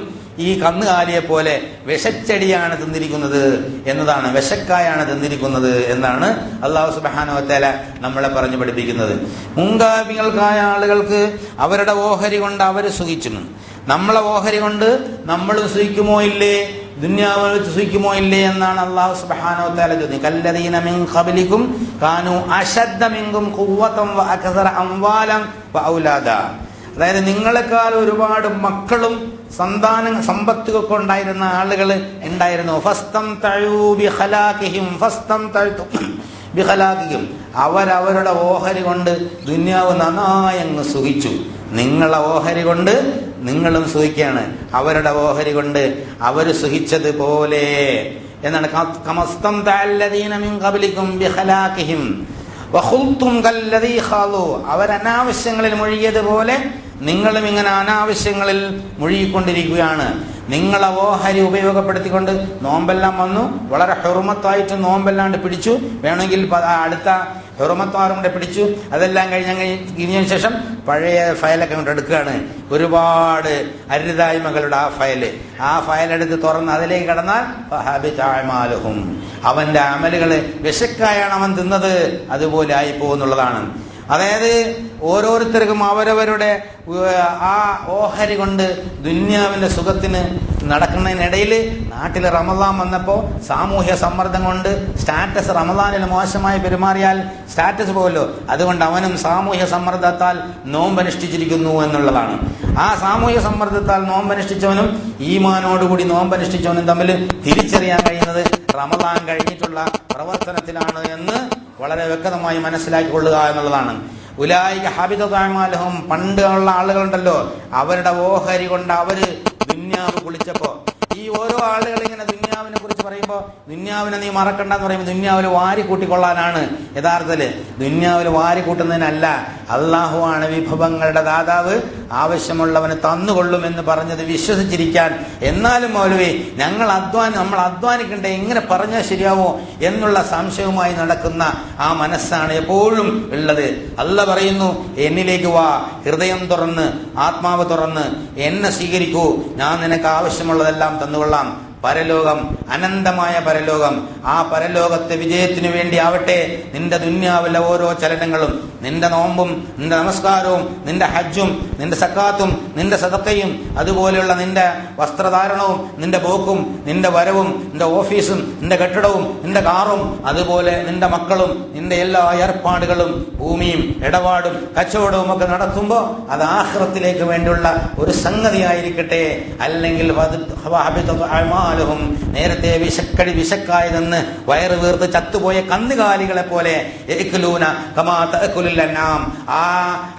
ഈ കന്നുകാലിയെ പോലെ വിഷച്ചെടിയാണ് തിന്നിരിക്കുന്നത് എന്നതാണ്, വിഷക്കായാണ് തിന്നിരിക്കുന്നത് എന്നാണ് അല്ലാഹു സുബ്ഹാനഹു വ തആല നമ്മളെ പറഞ്ഞു പഠിപ്പിക്കുന്നത്. മുൻഗാമികൾക്കായ ആളുകൾക്ക് അവരുടെ ഓഹരി കൊണ്ട് അവർ സുഖിച്ചു. നമ്മളെ ഓഹരി കൊണ്ട് നമ്മളും സുഖിക്കുമോ ഇല്ലേ, ദുനിയാവിൽ വെച്ച് സുഖിക്കുമോ ഇല്ലേ എന്നാണ് അല്ലാഹു സുബ്ഹാനഹു വ തആല ചോദിക്കുന്നത്. കല്ലദീന മിൻ ഖബ്ലികും കാനൂ അശദ്ദ മിൻകും ഖുവ്വതൻ വ അക്സറ അംവാലൻ വ ഔലാദ. അതായത് നിങ്ങളെക്കാൾ ഒരുപാട് മക്കളും സമ്പത്തുമൊക്കെ ഉണ്ടായിരുന്ന ആളുകൾ ഉണ്ടായിരുന്നു. അവരവരുടെ ഓഹരി കൊണ്ട് ദുനിയാവ് നന്നായി അങ്ങ് സുഖിച്ചു. നിങ്ങളെ ഓഹരി കൊണ്ട് നിങ്ങളും സുഖിക്കുകയാണ്, അവരുടെ ഓഹരി കൊണ്ട് അവർ സുഖിച്ചതുപോലെ എന്നാണ്. അവരനാവശ്യങ്ങളിൽ മുഴുകിയതുപോലെ നിങ്ങളും ഇങ്ങനെ അനാവശ്യങ്ങളിൽ മുഴുകിക്കൊണ്ടിരിക്കുകയാണ്. നിങ്ങളെ ഓഹരി ഉപയോഗപ്പെടുത്തിക്കൊണ്ട് നോമ്പെല്ലാം വന്നു, വളരെ ഹുർമത്തായിട്ട് നോമ്പെല്ലാണ്ട് പിടിച്ചു, വേണമെങ്കിൽ അടുത്ത ഹുർമത്താറും കൂടെ പിടിച്ചു. അതെല്ലാം കഴിഞ്ഞതിന് ശേഷം പഴയ ഫയലൊക്കെ കൊണ്ട് എടുക്കുകയാണ്. ഒരുപാട് അരുതായ്മകളുടെ ആ ഫയലെടുത്ത് തുറന്ന് അതിലേക്ക് കടന്നാൽ അവന്റെ അമലുകള് വിശക്കായാണ് അവൻ തിന്നത്, അതുപോലെ ആയി പോകുന്നുള്ളതാണ്. അതായത് ഓരോരുത്തർക്കും അവരവരുടെ ആ ഓഹരി കൊണ്ട് ദുന്യാവിന്റെ സുഖത്തിന് നടക്കുന്നതിനിടയിൽ നാട്ടിൽ റമദാൻ വന്നപ്പോൾ സാമൂഹ്യ സമ്മർദ്ദം കൊണ്ട് സ്റ്റാറ്റസ് റമദാനിൽ മോശമായി പെരുമാറിയാൽ സ്റ്റാറ്റസ് പോലോ, അതുകൊണ്ട് അവനും സാമൂഹ്യ സമ്മർദ്ദത്താൽ നോമ്പനുഷ്ഠിച്ചിരിക്കുന്നു എന്നുള്ളതാണ്. ആ സാമൂഹ്യ സമ്മർദ്ദത്താൽ നോമ്പനുഷ്ഠിച്ചവനും ഈമാനോടുകൂടി നോമ്പനുഷ്ഠിച്ചവനും തമ്മിൽ തിരിച്ചറിയാൻ കഴിയുന്നത് റമദാൻ കഴിഞ്ഞിട്ടുള്ള പ്രവർത്തനത്തിലാണ് എന്ന് വളരെ വ്യക്തമായി മനസ്സിലാക്കിക്കൊള്ളുക എന്നുള്ളതാണ്. ഉലായിക ഹബിതത് അഅ്മാലുഹും, പണ്ട് ഉള്ള ആളുകളുണ്ടല്ലോ, അവരുടെ ഓഹരി കൊണ്ട് അവര് ദുന്യാവ് കുളിച്ചപ്പോ, ഈ ഓരോ ആളുകൾ ഇങ്ങനെ ദുന്യാവിനെ കുറിച്ച് പറയുമ്പോൾ ദുന്യാവിനെ നീ മറക്കണ്ടെന്ന് പറയുമ്പോൾ ദുന്യാവിൽ വാരി കൂട്ടിക്കൊള്ളാനാണ്. യഥാർത്ഥത്തില് ദുന്യാവിൽ വാരി കൂട്ടുന്നതിനല്ല. അള്ളാഹുവാണ് വിഭവങ്ങളുടെ ദാതാവ്, ആവശ്യമുള്ളവന് തന്നുകൊള്ളുമെന്ന് പറഞ്ഞത് വിശ്വസിച്ചിരിക്കാൻ, എന്നാലും മൗലവി നമ്മൾ അധ്വാനിക്കണ്ടേ, എങ്ങനെ പറഞ്ഞാൽ ശരിയാവോ എന്നുള്ള സംശയവുമായി നടക്കുന്ന ആ മനസ്സാണ് എപ്പോഴും ഉള്ളത്. അല്ലാഹു പറയുന്നു, എന്നിലേക്ക് വാ, ഹൃദയം തുറന്ന് ആത്മാവ് തുറന്ന് എന്നെ സ്വീകരിക്കൂ, ഞാൻ നിനക്ക് ആവശ്യമുള്ളതെല്ലാം തന്നുകൊള്ളാം. പരലോകം, അനന്തമായ പരലോകം, ആ പരലോകത്തെ വിജയത്തിനു വേണ്ടി ആവട്ടെ നിന്റെ ദുന്യാവിലെ ഓരോ ചലനങ്ങളും, നിന്റെ നോമ്പും നിന്റെ നമസ്കാരവും നിന്റെ ഹജ്ജും നിന്റെ സക്കാത്തും നിന്റെ സദഖയും അതുപോലെയുള്ള നിന്റെ വസ്ത്രധാരണവും നിന്റെ പോക്കും നിന്റെ വരവും നിന്റെ ഓഫീസും നിന്റെ കെട്ടിടവും നിന്റെ കാറും അതുപോലെ നിന്റെ മക്കളും നിന്റെ എല്ലാ ഏർപ്പാടുകളും ഭൂമിയും ഇടപാടും കച്ചവടവും ഒക്കെ നടത്തുമ്പോൾ അത് ആഖിറത്തിലേക്ക് വേണ്ടിയുള്ള ഒരു സംഗതിയായിരിക്കട്ടെ. അല്ലെങ്കിൽ നേരത്തെ വിശക്കായതെന്ന് വയറ് വീർത്ത് ചത്തുപോയ കന്നുകാലികളെ പോലെ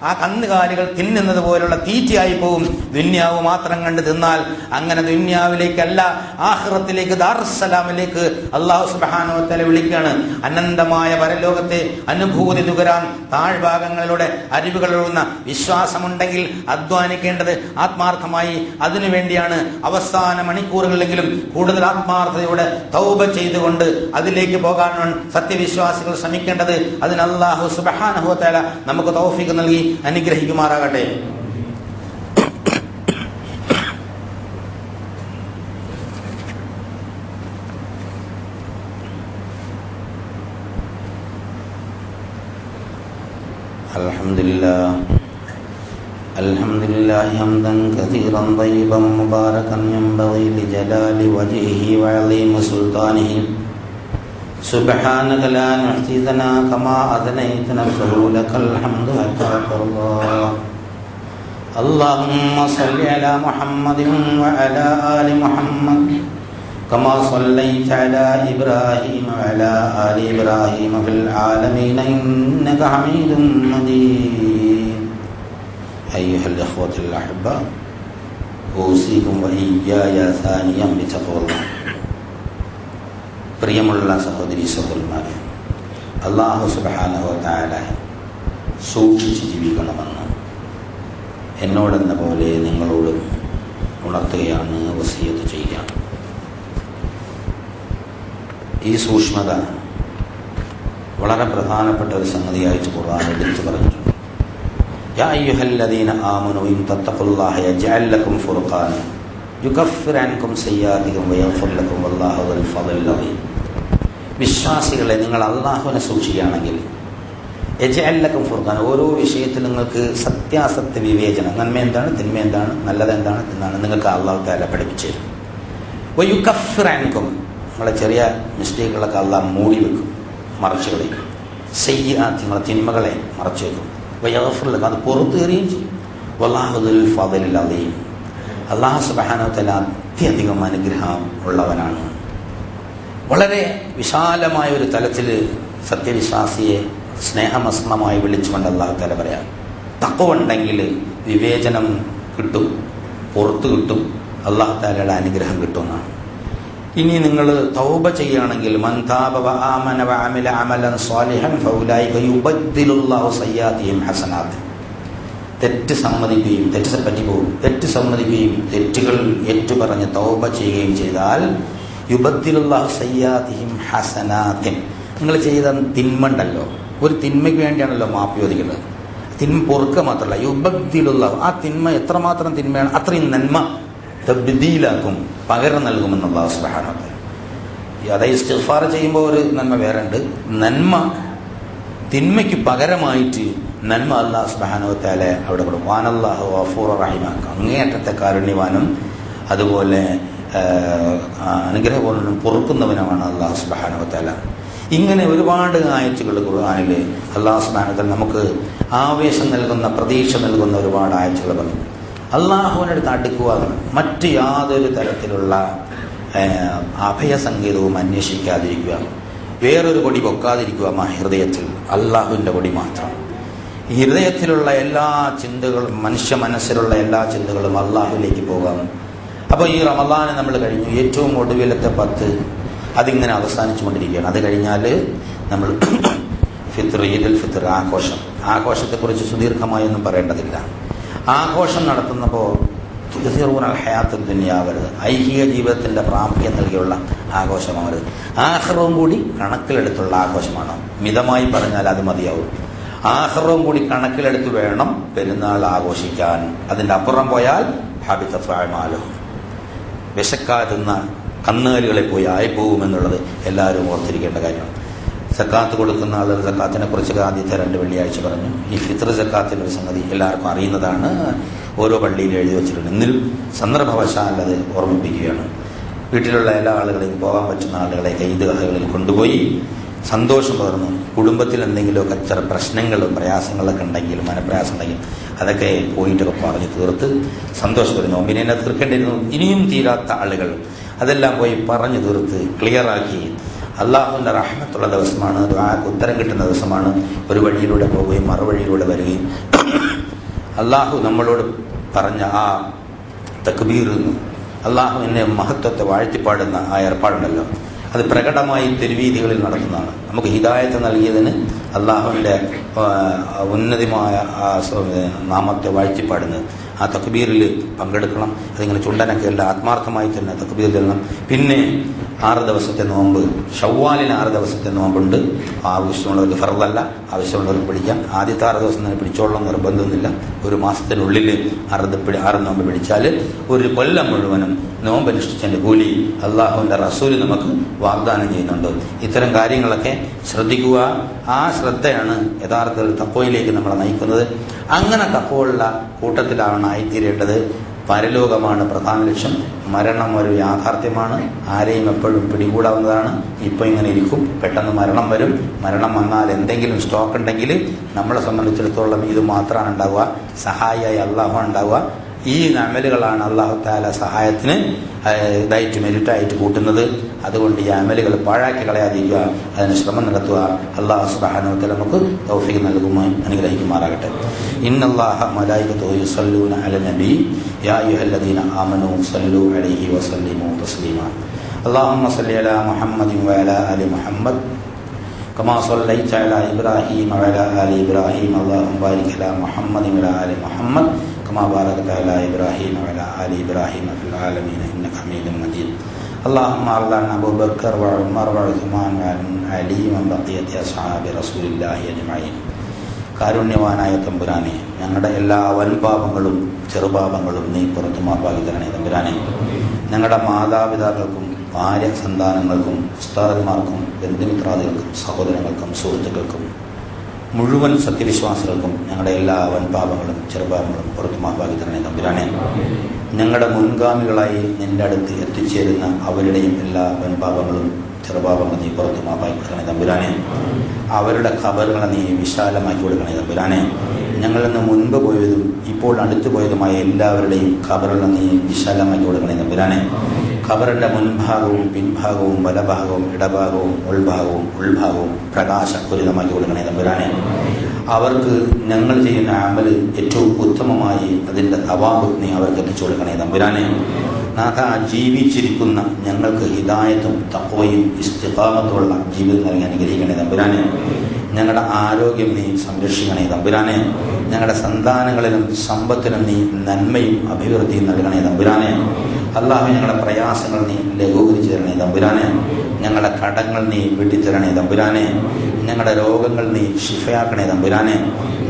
ആ കന്നുകാലികൾ തിന്നുന്നത് പോലുള്ള തീറ്റയായി പോവും ദുന്യാവ് മാത്രം കണ്ട് തിന്നാൽ. അങ്ങനെ ദുന്യാവിലേക്കല്ല, ആഖിറത്തിലേക്ക്, ദാറുസ്സലാമിലേക്ക് അല്ലാഹു സുബ്ഹാനഹു വ തആല വിളിക്കുകയാണ്. അനന്തമായ പരലോകത്തെ അനുഭൂതി നുകരാൻ താഴ്ഭാഗങ്ങളിലൂടെ അരുവികളൊഴുകുന്ന വിശ്വാസമുണ്ടെങ്കിൽ അധ്വാനിക്കേണ്ടത് ആത്മാർത്ഥമായി അതിനുവേണ്ടിയാണ്. അവസാന മണിക്കൂറുകളിലെങ്കിലും കൂടുതൽ ആത്മാർത്ഥതയോടെ തൗബ ചെയ്തുകൊണ്ട് അതിലേക്ക് പോകാനാണ് സത്യവിശ്വാസികൾ ശ്രമിക്കേണ്ടത്. അതിന് അല്ലാഹു സുബ്ഹാനഹു വ തആല നമുക്ക് തൗഫീഖ് നൽകി അനുഗ്രഹിക്കുമാറാകട്ടെ. അൽഹംദുലില്ലാഹി ഹംദൻ കസീറൻ തയ്യിബൻ മുബാറകൻ യൻബഗി ലിജലാലി വജ്ഹിഹി വഅളീമി സുൽത്താനിഹി സുബ്ഹാനക ലാ നുഹ്സി സനാ കമാ അസ്നൈത നഫ്സഹു ലകൽ ഹംദു ഹത്താ തർളാ. അല്ലാഹുമ്മ സ്വല്ലി അലാ മുഹമ്മദിൻ വഅലാ ആലി മുഹമ്മദ് കമാ സ്വല്ലൈത അലാ ഇബ്രാഹീമ വഅലാ ആലി ഇബ്രാഹീമ ഫിൽ ആലമീന ഇന്നക ഹമീദും മജീദ്. أيها الإخوة الأحباء أوصيكم وإياي ثانيا بتقوى الله. പ്രിയമുള്ള സഹോദരി സഹോദരന്മാരെ, അല്ലാഹു സുബ്ഹാനഹു വ തആല സൂക്ഷിച്ച് ജീവിക്കണമെന്ന് എന്നോടെന്ന പോലെ നിങ്ങളോട് ഉണർത്തുകയാണ്, വസിയത്ത് ചെയ്യുകയാണ്. ഈ സൂക്ഷ്മത വളരെ പ്രധാനപ്പെട്ട ഒരു സംഗതിയായിട്ട് ഖുർആൻ എടുത്തു പറഞ്ഞിട്ടുണ്ട്. യാ അയ്യുഹല്ലദീന ആമനൂ ഇൻ തത്തഖുല്ലാഹ യജ്അൽ ലക്കും ഫുർഖാന യുകഫിർ അൻകും സയ്യാഅതികും വയഗ്ഫിർ ലക്കും വല്ലാഹു ദുൽ ഫദ്ലിൽ അദീം. വിശ്വാസികളെ, നിങ്ങൾ അല്ലാഹുവിനെ സൂക്ഷിക്കുകയാണെങ്കിൽ യജ്അൽ ലക്കും ഫുർഖാന, ഓരോ വിഷയത്തിൽ നിങ്ങൾക്ക് സത്യാസത്യ വിവേചനം, നന്മ എന്താണ് തിന്മ എന്താണ് നല്ലത് എന്താണ് എന്നാണ് നിങ്ങൾക്ക് അല്ലാഹു തആല പഠിപ്പിച്ചു തരും. വയുകഫിർ അൻകും, നിങ്ങളെ ചെറിയ മിസ്റ്റേക്കുകളൊക്കെ അല്ലാഹ് മൂടി വെക്കും, മറച്ചു കളയും. സയ്യിആത്ത്, നിങ്ങളെ തിന്മകളെ മറച്ചു വെക്കും. വയഗ്ഫിർ, അത് പുറത്തു കയറുകയും ചെയ്യും. വല്ലാഹു ദുൽ ഫദ്ലിൽ അദീം, അല്ലാഹു സുബ്ഹാനഹു വ തആല അത്യധികം അനുഗ്രഹം ഉള്ളവനാണ്. വളരെ വിശാലമായ ഒരു തലത്തിൽ സത്യവിശ്വാസിയെ സ്നേഹമസ്മമായി വിളിച്ചുകൊണ്ട് അല്ലാഹു തആല പറയാം, തഖ്വ ഉണ്ടെങ്കിൽ വിവേചനം കിട്ടും, പുറത്തു കിട്ടും, അല്ലാഹു തആലയുടെ അനുഗ്രഹം കിട്ടുമെന്നാണ്. ഇനി നിങ്ങൾ തൗബ ചെയ്യുകയാണെങ്കിൽ മൻ താബ വ ആമന വ അമില അമലൻ സ്വാലിഹൻ ഫൗലൈക യുബദ്ദിലുല്ലാഹു സയ്യാതിഹിം ഹസനാത്ത്. തെറ്റ് സമ്മതിക്കുകയും തെറ്റ് സമ്മതിക്കുകയും തെറ്റുകൾ ഏറ്റുപറഞ്ഞ് തൗബ ചെയ്യുകയും ചെയ്താൽ യുബദ്ദിലുല്ലാഹു സയ്യാതിഹിം ഹസനാത്തിൻ, നിങ്ങൾ ചെയ്ത തിന്മണ്ടല്ലോ, ഒരു തിന്മയ്ക്ക് വേണ്ടിയാണല്ലോ മാപ്പ് ചോദിക്കുന്നത്, തിന്മ പൊറുക്കുക മാത്രമല്ല, യുബദ്ദിലുല്ലാഹു, ആ തിന്മ എത്രമാത്രം തിന്മയാണ് അത്രയും നന്മ തബ്ദീലാക്കും, പകരം നൽകുമെന്ന് അല്ലാഹു സുബ്ഹാനഹു വ തആല. അതായത് ഇസ്തിഗ്ഫാർ ചെയ്യുമ്പോൾ ഒരു നന്മ വേറെ ഉണ്ട്, നന്മ തിന്മയ്ക്ക് പകരമായിട്ട് നന്മ അല്ലാഹു സുബ്ഹാനഹു വ തആല അവിടെ കൊടുക്കും. വാനല്ലാഹു ഗഫൂറുർ റഹീം, അങ്ങേയറ്റത്തെ കാരുണ്യവാനും അതുപോലെ അനുഗ്രഹപൂർണ്ണനും പൊറുക്കുന്നവനുമാണ് അല്ലാഹു സുബ്ഹാനഹു വ തആല. ഇങ്ങനെ ഒരുപാട് ആയത്തുകൾ ഖുർആനിൽ അല്ലാഹു സുബ്ഹാനഹു വ തആല നമുക്ക് ആവേശം നൽകുന്ന, പ്രതീക്ഷ നൽകുന്ന ഒരുപാട് ആയത്തുകൾ പറഞ്ഞു. അള്ളാഹുവിൻ്റെ അടുത്ത് അടുക്കുക, മറ്റ് യാതൊരു തരത്തിലുള്ള അഭയസംഗീതവും അന്വേഷിക്കാതിരിക്കുക, വേറൊരു കൊടി പൊക്കാതിരിക്കുക. ഹൃദയത്തിൽ അള്ളാഹുവിൻ്റെ കൊടി മാത്രം. ഈ ഹൃദയത്തിലുള്ള എല്ലാ ചിന്തകളും, മനുഷ്യ മനസ്സിലുള്ള എല്ലാ ചിന്തകളും അള്ളാഹുവിലേക്ക് പോകാം. അപ്പോൾ ഈ റമളാൻ നമ്മൾ കഴിഞ്ഞു, ഏറ്റവും ഒടുവിലത്തെ 10 അതിങ്ങനെ അവസാനിച്ചു കൊണ്ടിരിക്കുകയാണ്. അത് കഴിഞ്ഞാൽ നമ്മൾ ഫിത്ർ, ഈദുൽ ഫിത്ർ ആഘോഷത്തെക്കുറിച്ച് സുദീർഘമായൊന്നും പറയേണ്ടതില്ല. ആഘോഷം നടത്തുന്നപ്പോൾ ഹയാത്ത് ദുനിയാവരുത്, ഐഹിക ജീവിതത്തിൻ്റെ പ്രാമുഖ്യം നൽകിയുള്ള ആഘോഷമാവരുത്. ആഖിറവും കൂടി കണക്കിലെടുത്തുള്ള ആഘോഷമാണ്. മിതമായി പറഞ്ഞാൽ അത് മതിയാവും. ആഖിറവും കൂടി കണക്കിലെടുത്ത് വേണം പെരുന്നാൾ ആഘോഷിക്കാൻ. അതിൻ്റെ അപ്പുറം പോയാൽ ഹബിതത് അഅ്മാലുഹും, വിശക്കാതുന്ന കന്നുകാലികളെ പോയി ആയിപ്പോകുമെന്നുള്ളത് എല്ലാവരും ഓർത്തിരിക്കേണ്ട കാര്യമാണ്. സക്കാത്ത് കൊടുക്കുന്ന ആളുകൾ സക്കാത്തിനെ കുറിച്ച് ആദ്യത്തെ 2 വെള്ളിയാഴ്ച പറഞ്ഞു. ഈ ഫിത്ർ സക്കാത്തിൻ്റെ ഒരു സംഗതി എല്ലാവർക്കും അറിയുന്നതാണ്. ഓരോ പള്ളിയിലും എഴുതി വെച്ചിട്ടുണ്ട്. ഇന്നിലും സന്ദർഭവശാൽ അത് ഓർമ്മിപ്പിക്കുകയാണ്. വീട്ടിലുള്ള എല്ലാ ആളുകളെയും, പോകാൻ പറ്റുന്ന ആളുകളെയൊക്കെ ഈദ്ഗാഹുകളിൽ കൊണ്ടുപോയി സന്തോഷം പകർന്നു. കുടുംബത്തിൽ എന്തെങ്കിലുമൊക്കെ ചെറു പ്രശ്നങ്ങളും പ്രയാസങ്ങളൊക്കെ ഉണ്ടെങ്കിൽ, മനപ്രയാസം ഉണ്ടെങ്കിൽ അതൊക്കെ പോയിട്ടൊക്കെ പറഞ്ഞ് തീർത്ത് സന്തോഷപ്പെടുന്നു. നോമ്പിനെ തീർക്കേണ്ടിയിരുന്നു, ഇനിയും തീരാത്ത ആളുകൾ അതെല്ലാം പോയി പറഞ്ഞു തീർത്ത് ക്ലിയറാക്കി. അള്ളാഹുവിൻ്റെ റഹ്മത്തുള്ള ദിവസമാണ്, ദുആക്ക് ഉത്തരം കിട്ടുന്ന ദിവസമാണ്. ഒരു വഴിയിലൂടെ പോവുകയും മറുവഴിയിലൂടെ വരികയും അള്ളാഹു നമ്മളോട് പറഞ്ഞ ആ തക്ബീർ, അള്ളാഹുവിൻ്റെ മഹത്വത്തെ വാഴ്ത്തിപ്പാടുന്ന ആ ഏർപ്പാടുണ്ടല്ലോ, അത് പ്രകടമായി തെരുവീതികളിൽ നടത്തുന്നതാണ്. നമുക്ക് ഹിദായത്ത് നൽകിയതിന് അള്ളാഹുവിൻ്റെ ഉന്നതമായ ആ നാമത്തെ വാഴ്ത്തിപ്പാടുന്നത്. ആ തക്ബീറിൽ പങ്കെടുക്കണം. അതിങ്ങനെ ചുണ്ടനൊക്കെ എല്ലാം ആത്മാർത്ഥമായി തന്നെ തക്ബീർ ചെല്ലണം. പിന്നെ 6 ദിവസത്തെ നോമ്പ്, ഷവ്വാലിന് 6 ദിവസത്തെ നോമ്പുണ്ട്. ആവശ്യമുള്ളവർക്ക് ഫർദല്ല, ആവശ്യമുള്ളവർക്ക് പിടിക്കാം. ആദ്യത്തെ 6 ദിവസം തന്നെ പിടിച്ചോളണം നിർബന്ധമൊന്നുമില്ല. ഒരു മാസത്തിനുള്ളിൽ 6 നോമ്പ് പിടിച്ചാൽ ഒരു കൊല്ലം മുഴുവനും നോമ്പ് അനുഷ്ഠിച്ചതിൻ്റെ കൂലി അള്ളാഹുവിൻ്റെ റസൂൽ നമുക്ക് വാഗ്ദാനം ചെയ്യുന്നുണ്ട്. ഇത്തരം കാര്യങ്ങളൊക്കെ ശ്രദ്ധിക്കുക. ആ ശ്രദ്ധയാണ് യഥാർത്ഥത്തിൽ തഖ്വയിലേക്ക് നമ്മളെ നയിക്കുന്നത്. അങ്ങനെ തഖ്വയുള്ള കൂട്ടത്തിലാണ് ആയിത്തീരേണ്ടത്. പരലോകമാണ് പ്രധാന ലക്ഷ്യം. മരണം ഒരു യാഥാർത്ഥ്യമാണ്, ആരെയും എപ്പോഴും പിടികൂടാവുന്നതാണ്. ഇപ്പോൾ ഇങ്ങനെ ഇരിക്കും, പെട്ടെന്ന് മരണം വരും. മരണം വന്നാൽ എന്തെങ്കിലും സ്റ്റോക്ക് ഉണ്ടെങ്കിൽ നമ്മളെ സംബന്ധിച്ചിടത്തോളം ഇത് മാത്രമാണ് ഉണ്ടാവുക, സഹായിയായി അള്ളാഹു ഉണ്ടാവുക. ഈ അമലുകളാണ് അള്ളാഹു തആല സഹായത്തിന് ഇതായിട്ട് മെരിറ്റായിട്ട് കൂട്ടുന്നത്. അതുകൊണ്ട് ഈ അമലുകൾ പാഴാക്കി കളയാതിരിക്കുക, അതിന് ശ്രമം നടത്തുക. അള്ളാഹു സുബ്ഹാനഹു വ തആല നമുക്ക് തൗഫീഖ് നൽകുമായി അനുഗ്രഹിക്കുമാറാകട്ടെ. ഇന്നല്ലാഹ മലായികതുഹു യുസല്ലൂന അലൻ നബി യാ അയ്യുഹല്ലദീന ആമനൂ സല്ലൂ അലൈഹി വസല്ലിമൂ തസ്ലീമാ. അല്ലാഹുമ്മ സല്ലി അലാ മുഹമ്മദിൻ വഅലാ ആലി മുഹമ്മദ് കമാ സല്ലൈത അലാ ഇബ്രാഹീമ വഅലാ ആലി ഇബ്രാഹീം. അല്ലാഹുമ്മ ബാരിക് അലാ മുഹമ്മദിൻ വഅലാ ആലി മുഹമ്മദ് കമാ ബാരക്ത അലാ ഇബ്രാഹീമ വഅലാ ആലി ഇബ്രാഹീമ ഫിൽ ആലമീന ഇന്നക ഹമീദും മജീദ്. اللهم ارض عن ابو بكر وعمر وعثمان وعن علي وعن بقية اصحاب رسول الله اجمعين. കാരുണ്യവാനായ തമ്പുരാനെ, ഞങ്ങളുടെ എല്ലാ വൻപാപങ്ങളും ചെറുപാപങ്ങളും നീ പുറത്തു മാപ്പാക്കി തരണേ തമ്പുരാനെ. ഞങ്ങളുടെ മാതാപിതാക്കൾക്കും ഭാര്യ സന്താനങ്ങൾക്കും ഉസ്താദന്മാർക്കും ബന്ധുമിത്രാദികൾക്കും സഹോദരങ്ങൾക്കും സുഹൃത്തുക്കൾക്കും മുഴുവൻ സത്യവിശ്വാസികൾക്കും ഞങ്ങളുടെ എല്ലാ വൻപാപങ്ങളും ചെറുപാപങ്ങളും പുറത്തു മാപ്പാക്കി തരണേ തമ്പുരാനെ. ഞങ്ങളുടെ മുൻഗാമികളായി നിന്റെ അടുത്ത് എത്തിച്ചേരുന്ന അവരുടെയും എല്ലാ വൻപാപങ്ങളും ചെറുപാപങ്ങളും നീ പുറത്തു മാപ്പാക്കി കൊടുക്കണേ തമ്പുരാനെ. അവരുടെ ഖബറുകളെ നീ വിശാലമാക്കി കൊടുക്കണേ തമ്പുരാനെ. ഞങ്ങളിൽ നിന്ന് മുൻപ് പോയതും ഇപ്പോൾ അടുത്തു പോയതുമായ എല്ലാവരുടെയും ഖബറുകളെ നീ വിശാലമാക്കി കൊടുക്കണേ തമ്പുരാനെ. ഖബറിൻ്റെ മുൻഭാഗവും പിൻഭാഗവും വലഭാഗവും ഇടഭാഗവും ഉൾഭാഗവും പ്രകാശപൂരിതമാക്കി കൊടുക്കണേ തമ്പുരാനെ. അവർക്ക് ഞങ്ങൾ ചെയ്യുന്ന അമൽ ഏറ്റവും ഉത്തമമായി അതിൻ്റെ തവാബ് നീ അവർക്ക് എത്തിച്ചു കൊടുക്കണേ തമ്പുരാനെ. നാഥ, ജീവിച്ചിരിക്കുന്ന ഞങ്ങൾക്ക് ഹിദായത്തും തഖ്വയും ഇസ്തിഖാമത്തുള്ള ജീവിതം നൽകി അനുഗ്രഹിക്കണേ തമ്പുരാനെ. ഞങ്ങളുടെ ആരോഗ്യം നീ സംരക്ഷിക്കണേ തമ്പുരാനെ. ഞങ്ങളുടെ സന്താനങ്ങളിലും സമ്പത്തിനും നീ നന്മയും അഭിവൃദ്ധിയും നൽകണേ തമ്പുരാനെ. അല്ലാഹു, ഞങ്ങളുടെ പ്രയാസങ്ങൾ നീ ലഘൂകരിച്ചു തരണേ തമ്പുരാനെ. ഞങ്ങളുടെ കടങ്ങൾ നീ വെട്ടിത്തരണേ തമ്പുരാനെ. ഞങ്ങളുടെ രോഗങ്ങൾ നീ ശിഫയാക്കണേ തമ്പുരാനെ.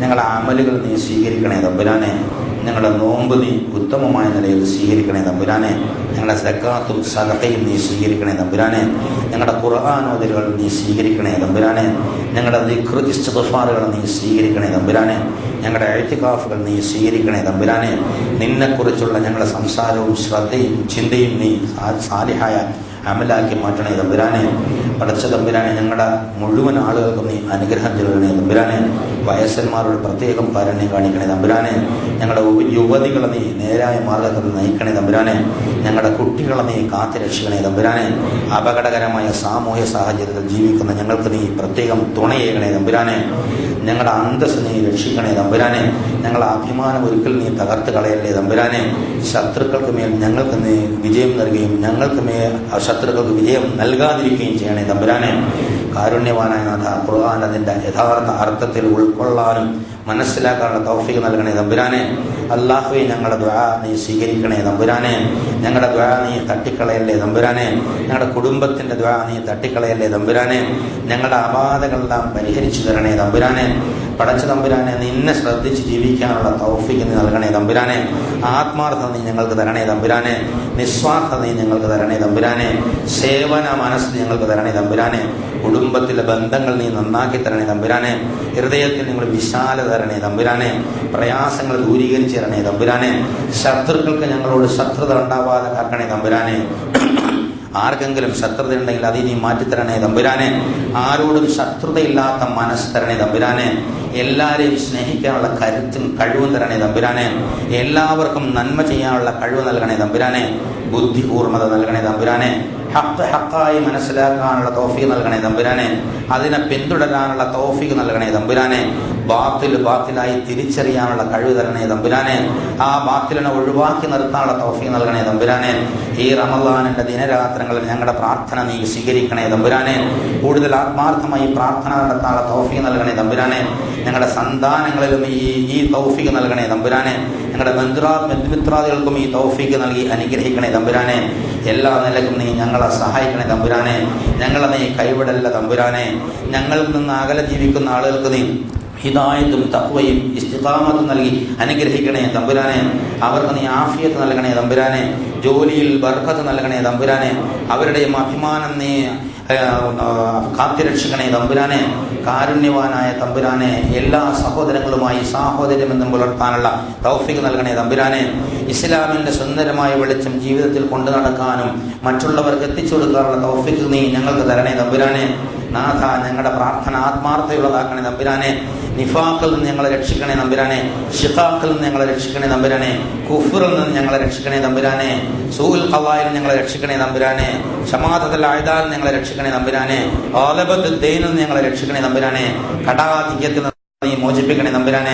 ഞങ്ങളുടെ അമലുകൾ നീ സ്വീകരിക്കണേ തമ്പുരാനെ. ഞങ്ങളുടെ നോമ്പ് നീ ഉത്തമമായ നിലയിൽ സ്വീകരിക്കണേ തമ്പുരാനെ. ഞങ്ങളുടെ സക്കാത്തും സദഖയും നീ സ്വീകരിക്കണേ തമ്പുരാനെ. ഞങ്ങളുടെ ഖുർആൻ ഓതലുകൾ നീ സ്വീകരിക്കണേ തമ്പുരാനെ. ഞങ്ങളുടെ ദിക്ർ ഇസ്തിഗ്ഫാറുകൾ നീ സ്വീകരിക്കണേ തമ്പുരാനെ. ഞങ്ങളുടെ ഇഅ്തികാഫുകൾ നീ സ്വീകരിക്കണേ തമ്പുരാനെ. നിന്നെക്കുറിച്ചുള്ള ഞങ്ങളുടെ സംസാരവും ശ്രദ്ധയും ചിന്തയും നീ സാലിഹായ അമലാക്കി മാറ്റണേ തമ്പുരാനെ. പടച്ച തമ്പുരാനെ, ഞങ്ങളുടെ മുഴുവൻ ആളുകൾക്കും നീ അനുഗ്രഹം നൽകണേ തമ്പുരാനെ. വയസ്സന്മാരോട് പ്രത്യേകം കാരുണ്യം കാണിക്കണേ തമ്പുരാനെ. ഞങ്ങളുടെ യുവതികളെ നീ നേരായ മാർഗത്തിൽ നയിക്കണേ തമ്പുരാനെ. ഞങ്ങളുടെ കുട്ടികളെ നീ കാത്തു രക്ഷിക്കണേ തമ്പുരാനെ. അപകടകരമായ സാമൂഹ്യ സാഹചര്യത്തിൽ ജീവിക്കുന്ന ഞങ്ങൾക്ക് നീ പ്രത്യേകം തുണയേകണേ തമ്പുരാനെ. ഞങ്ങളുടെ അന്തസ്സ് നീ രക്ഷിക്കണേ തമ്പുരാനെ. ഞങ്ങളുടെ അഭിമാനം ഒരിക്കൽ നീ തകർത്ത് കളയല്ലേ തമ്പുരാനെ. ശത്രുക്കൾക്ക് മേൽ ഞങ്ങൾക്ക് നീ വിജയം നൽകുകയും ഞങ്ങൾക്ക് മേൽ ശത്രുക്കൾക്ക് വിജയം നൽകാതിരിക്കുകയും ചെയ്യണേ തമ്പുരാനെ. കാരുണ്യവാനായ നാഥ, ഖുർആൻ അതിൻ്റെ യഥാർത്ഥ അർത്ഥത്തിൽ ഉൾക്കൊള്ളാനും മനസ്സിലാക്കാനുള്ള തൗഫീഖ് നൽകണേ തമ്പുരാനെ. അല്ലാഹുവേ ഞങ്ങളുടെ ദുആ നീ സ്വീകരിക്കണേ തമ്പുരാനെ. ഞങ്ങളുടെ ദുആ നീ തട്ടിക്കളയല്ലേ തമ്പുരാനെ. ഞങ്ങളുടെ കുടുംബത്തിന്റെ ദുആ നീ തട്ടിക്കളയല്ലേ തമ്പുരാനെ. ഞങ്ങളുടെ അപാധകളെല്ലാം പരിഹരിച്ചു തരണേ തമ്പുരാനെ. പടച്ച തമ്പുരാനെ, നിന്നെ ശ്രദ്ധിച്ച് ജീവിക്കാനുള്ള തൗഫീഖ് നീ നൽകണേ തമ്പുരാനെ. ആത്മാർത്ഥത നീ ഞങ്ങൾക്ക് തരണേ തമ്പുരാനെ. നിസ്വാർത്ഥത നീ ഞങ്ങൾക്ക് തരണേ തമ്പുരാനെ. സേവന മനസ്സ് ഞങ്ങൾക്ക് തരണേ തമ്പുരാനെ. കുടുംബത്തിലെ ബന്ധങ്ങൾ നീ നന്നാക്കി തരണേ തമ്പുരാനെ. ഹൃദയത്തിൽ നിങ്ങൾ വിശാലത തരണേ തമ്പുരാനെ. പ്രയാസങ്ങൾ ദൂരീകരിച്ച് തരണേ തമ്പുരാനെ. ശത്രുക്കൾക്ക് ഞങ്ങളോട് ശത്രുത ഉണ്ടാവാതെ കാക്കണേ തമ്പുരാനെ. ആർക്കെങ്കിലും ശത്രുത ഉണ്ടെങ്കിൽ അത് നീ മാറ്റിത്തരണേ തമ്പുരാനെ. ആരോടും ശത്രുതയില്ലാത്ത മനസ്സ് തരണേ തമ്പുരാനെ. എല്ലാവരെയും സ്നേഹിക്കാനുള്ള കരുത്തും കഴിവും തരണേ തമ്പുരാനെ. എല്ലാവർക്കും നന്മ ചെയ്യാനുള്ള കഴിവ് നൽകണേ തമ്പുരാനെ. ബുദ്ധി കൂർമ്മത നൽകണേ തമ്പുരാനെ. ഹഖ് ഹഖായി മനസ്സിലാക്കാനുള്ള തൗഫീഖ് നൽകണേ തമ്പുരാനെ. അതിനെ പിന്തുടരാനുള്ള തൗഫീഖ് നൽകണേ തമ്പുരാനെ. ബാത്തിൽ ബാത്തിലായി തിരിച്ചറിയാനുള്ള കഴിവ് തരണേ തമ്പുരാനെ. ആ ബാത്തിലിനെ ഒഴിവാക്കി നിർത്താനുള്ള തൗഫീഖ് നൽകണേ തമ്പുരാനെ. ഈ റമളാനിന്റെ ദിനരാത്രങ്ങളിൽ ഞങ്ങളുടെ പ്രാർത്ഥന നീ സ്വീകരിക്കണേ തമ്പുരാനെ. കൂടുതൽ ആത്മാർത്ഥമായി പ്രാർത്ഥന നടത്താനുള്ള തൗഫീഖ് നൽകണേ തമ്പുരാനെ. ഞങ്ങളുടെ സന്താനങ്ങളിലും ഈ തൗഫീഖ് നൽകണേ തമ്പുരാനെ. ഞങ്ങളുടെ ബന്ധുമിത്രാദികൾക്കും ഈ തൗഫീഖ് നൽകി അനുഗ്രഹിക്കണേ തമ്പുരാനെ. എല്ലാ നിലക്കും നീ ഞങ്ങളെ സഹായിക്കണേ തമ്പുരാനെ. ഞങ്ങളെ നീ കൈവിടല്ല തമ്പുരാനെ. ഞങ്ങളിൽ നിന്ന് അകലെ ജീവിക്കുന്ന ആളുകൾക്ക് നീ ഹിദായത്തും തഖ്വയും ഇസ്തിഖാമത്തും നൽകി അനുഗ്രഹിക്കണേ തമ്പുരാനെ. അവർക്ക് നീ ആഫിയത്ത് നൽകണേ തമ്പുരാനെ. ജോലിയിൽ ബർക്കത്ത് നൽകണേ തമ്പുരാനെ. അവരുടെയും അഭിമാനം നീ കാത്തുരക്ഷിക്കണേ തമ്പുരാനെ. കാരുണ്യവാനായ തമ്പുരാനെ, എല്ലാ സഹോദരങ്ങളുമായി സാഹോദര്യബന്ധം പുലർത്താനുള്ള തൗഫീഖ് നൽകണേ തമ്പുരാനെ. ഇസ്ലാമിന്റെ സുന്ദരമായ വെളിച്ചം ജീവിതത്തിൽ കൊണ്ടു നടക്കാനും മറ്റുള്ളവർക്ക് എത്തിച്ചു കൊടുക്കാനുള്ള തൗഫീഖ് നീ ഞങ്ങൾക്ക് തരണേ തമ്പുരാനെ. നാഥ, ഞങ്ങളുടെ പ്രാർത്ഥന ആത്മാർത്ഥതയുള്ളതാക്കണേ തമ്പുരാനെ. നിഫാഖിൽ നിന്ന് ഞങ്ങളെ രക്ഷിക്കണേ തമ്പുരാനെ. ഷിഖാഖിൽ നിന്ന് ഞങ്ങളെ രക്ഷിക്കണേ തമ്പുരാനെ. കുഫ്റിൽ നിന്ന് ഞങ്ങളെ രക്ഷിക്കണേ തമ്പുരാനെ. സൂൽ ഖവായിൽ ഞങ്ങളെ രക്ഷിക്കണേ തമ്പുരാനെ. ശമാദത്തുൽ അഅദാൽ ഞങ്ങളെ രക്ഷിക്കണേ തമ്പുരാനെ. ഗാലബത്തുൽ ദൈനിൽ നിന്ന് ഞങ്ങളെ രക്ഷിക്കണേ തമ്പുരാനെ. കടാധിക്യത്തിൽ നീ മോചിപ്പിക്കണേ തമ്പുരാനെ.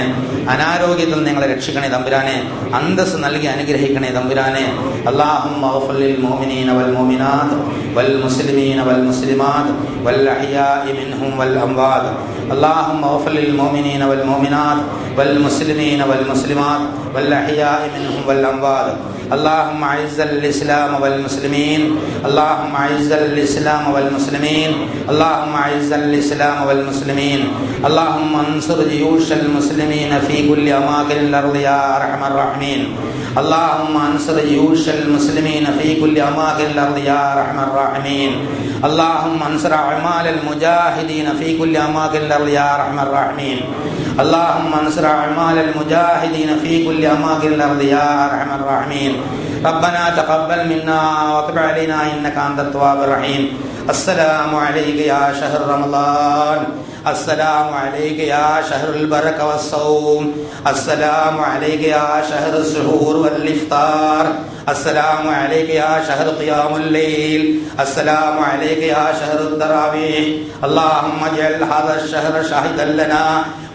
അനാരോഗ്യത്തിൽ ഞങ്ങളെ രക്ഷിക്കണേ തമ്പുരാനെ. അന്തസ് നൽകി അനുഗ്രഹിക്കണേ തമ്പുരാനെ. അല്ലാഹുമ്മ ഗ്ഫിർ ലിൽ മുഅ്മിനീന വൽ മുഅ്മിനാത്ത് വൽ മുസ്ലിമീന വൽ മുസ്ലിമാത്ത് വൽ അഹ്യാഇ മിൻഹും വൽ അംവാത്ത്. അല്ലാഹുമ്മ ഗ്ഫിർ ലിൽ മുഅ്മിനീന വൽ മുഅ്മിനാത്ത് വൽ മുസ്ലിമീന വൽ മുസ്ലിമാത്ത് വൽ അഹ്യാഇ മിൻഹും വൽ അംവാത്ത്. اللهم اعز الاسلام والمسلمين. اللهم اعز الاسلام والمسلمين. اللهم اعز الاسلام والمسلمين. اللهم انصر جيوش المسلمين في كل اماكن الارض يا ارحم الراحمين. اللهم انصر جيوش المسلمين في كل اماكن الارض يا ارحم الراحمين. اللهم انصر اعمال المجاهدين في كل اماكن الارض يا ارحم الراحمين. اللهم انصر اعمال المجاهدين في كل اماكن الارض يا ارحم الراحمين. ربنا تقبل منا وتب علينا انك انت التواب الرحيم. السلام عليك يا شهر رمضان. السلام عليك يا شهر البركة والصوم. السلام عليك يا شهر السحور والإفطار. السلام عليك يا شهر قيام الليل. السلام عليك يا شهر التراويح. اللهم اجعل هذا الشهر شاهدا لنا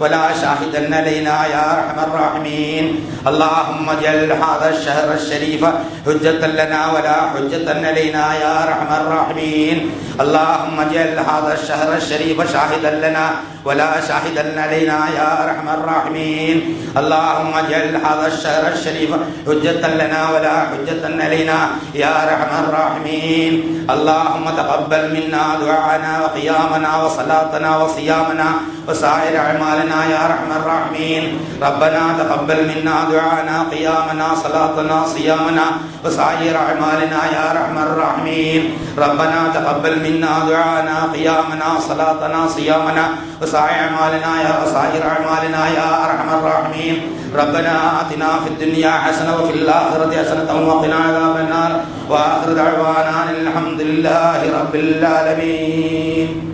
ولا شاهدا علينا يا ارحم الراحمين. اللهم اجعل هذا الشهر الشريف حجة لنا ولا حجة علينا يا ارحم الراحمين. اللهم اجعل هذا الشهر الشريف شاهدا لنا ولا شاهدا علينا يا ارحم الراحمين. اللهم اجعل هذا الشهر الشريف حجة لنا ولا حجة علينا يا ارحم الراحمين. اللهم تقبل منا دعاءنا وقيامنا وصلاتنا وصيامنا وسائر اعمالنا يا ارحم الراحمين. ربنا تقبل منا دعاءنا قيامنا صلاتنا صيامنا وسائر اعمالنا يا ارحم الراحمين. ربنا تقبل منا دعاءنا قيامنا صلاتنا صيامنا وسائر اعمالنا يا ارحم الراحمين. ربنا آتنا في الدنيا حسنة وفي الآخرة حسنة وقنا عذاب النار. وآخر دعوانا الحمد لله رب العالمين.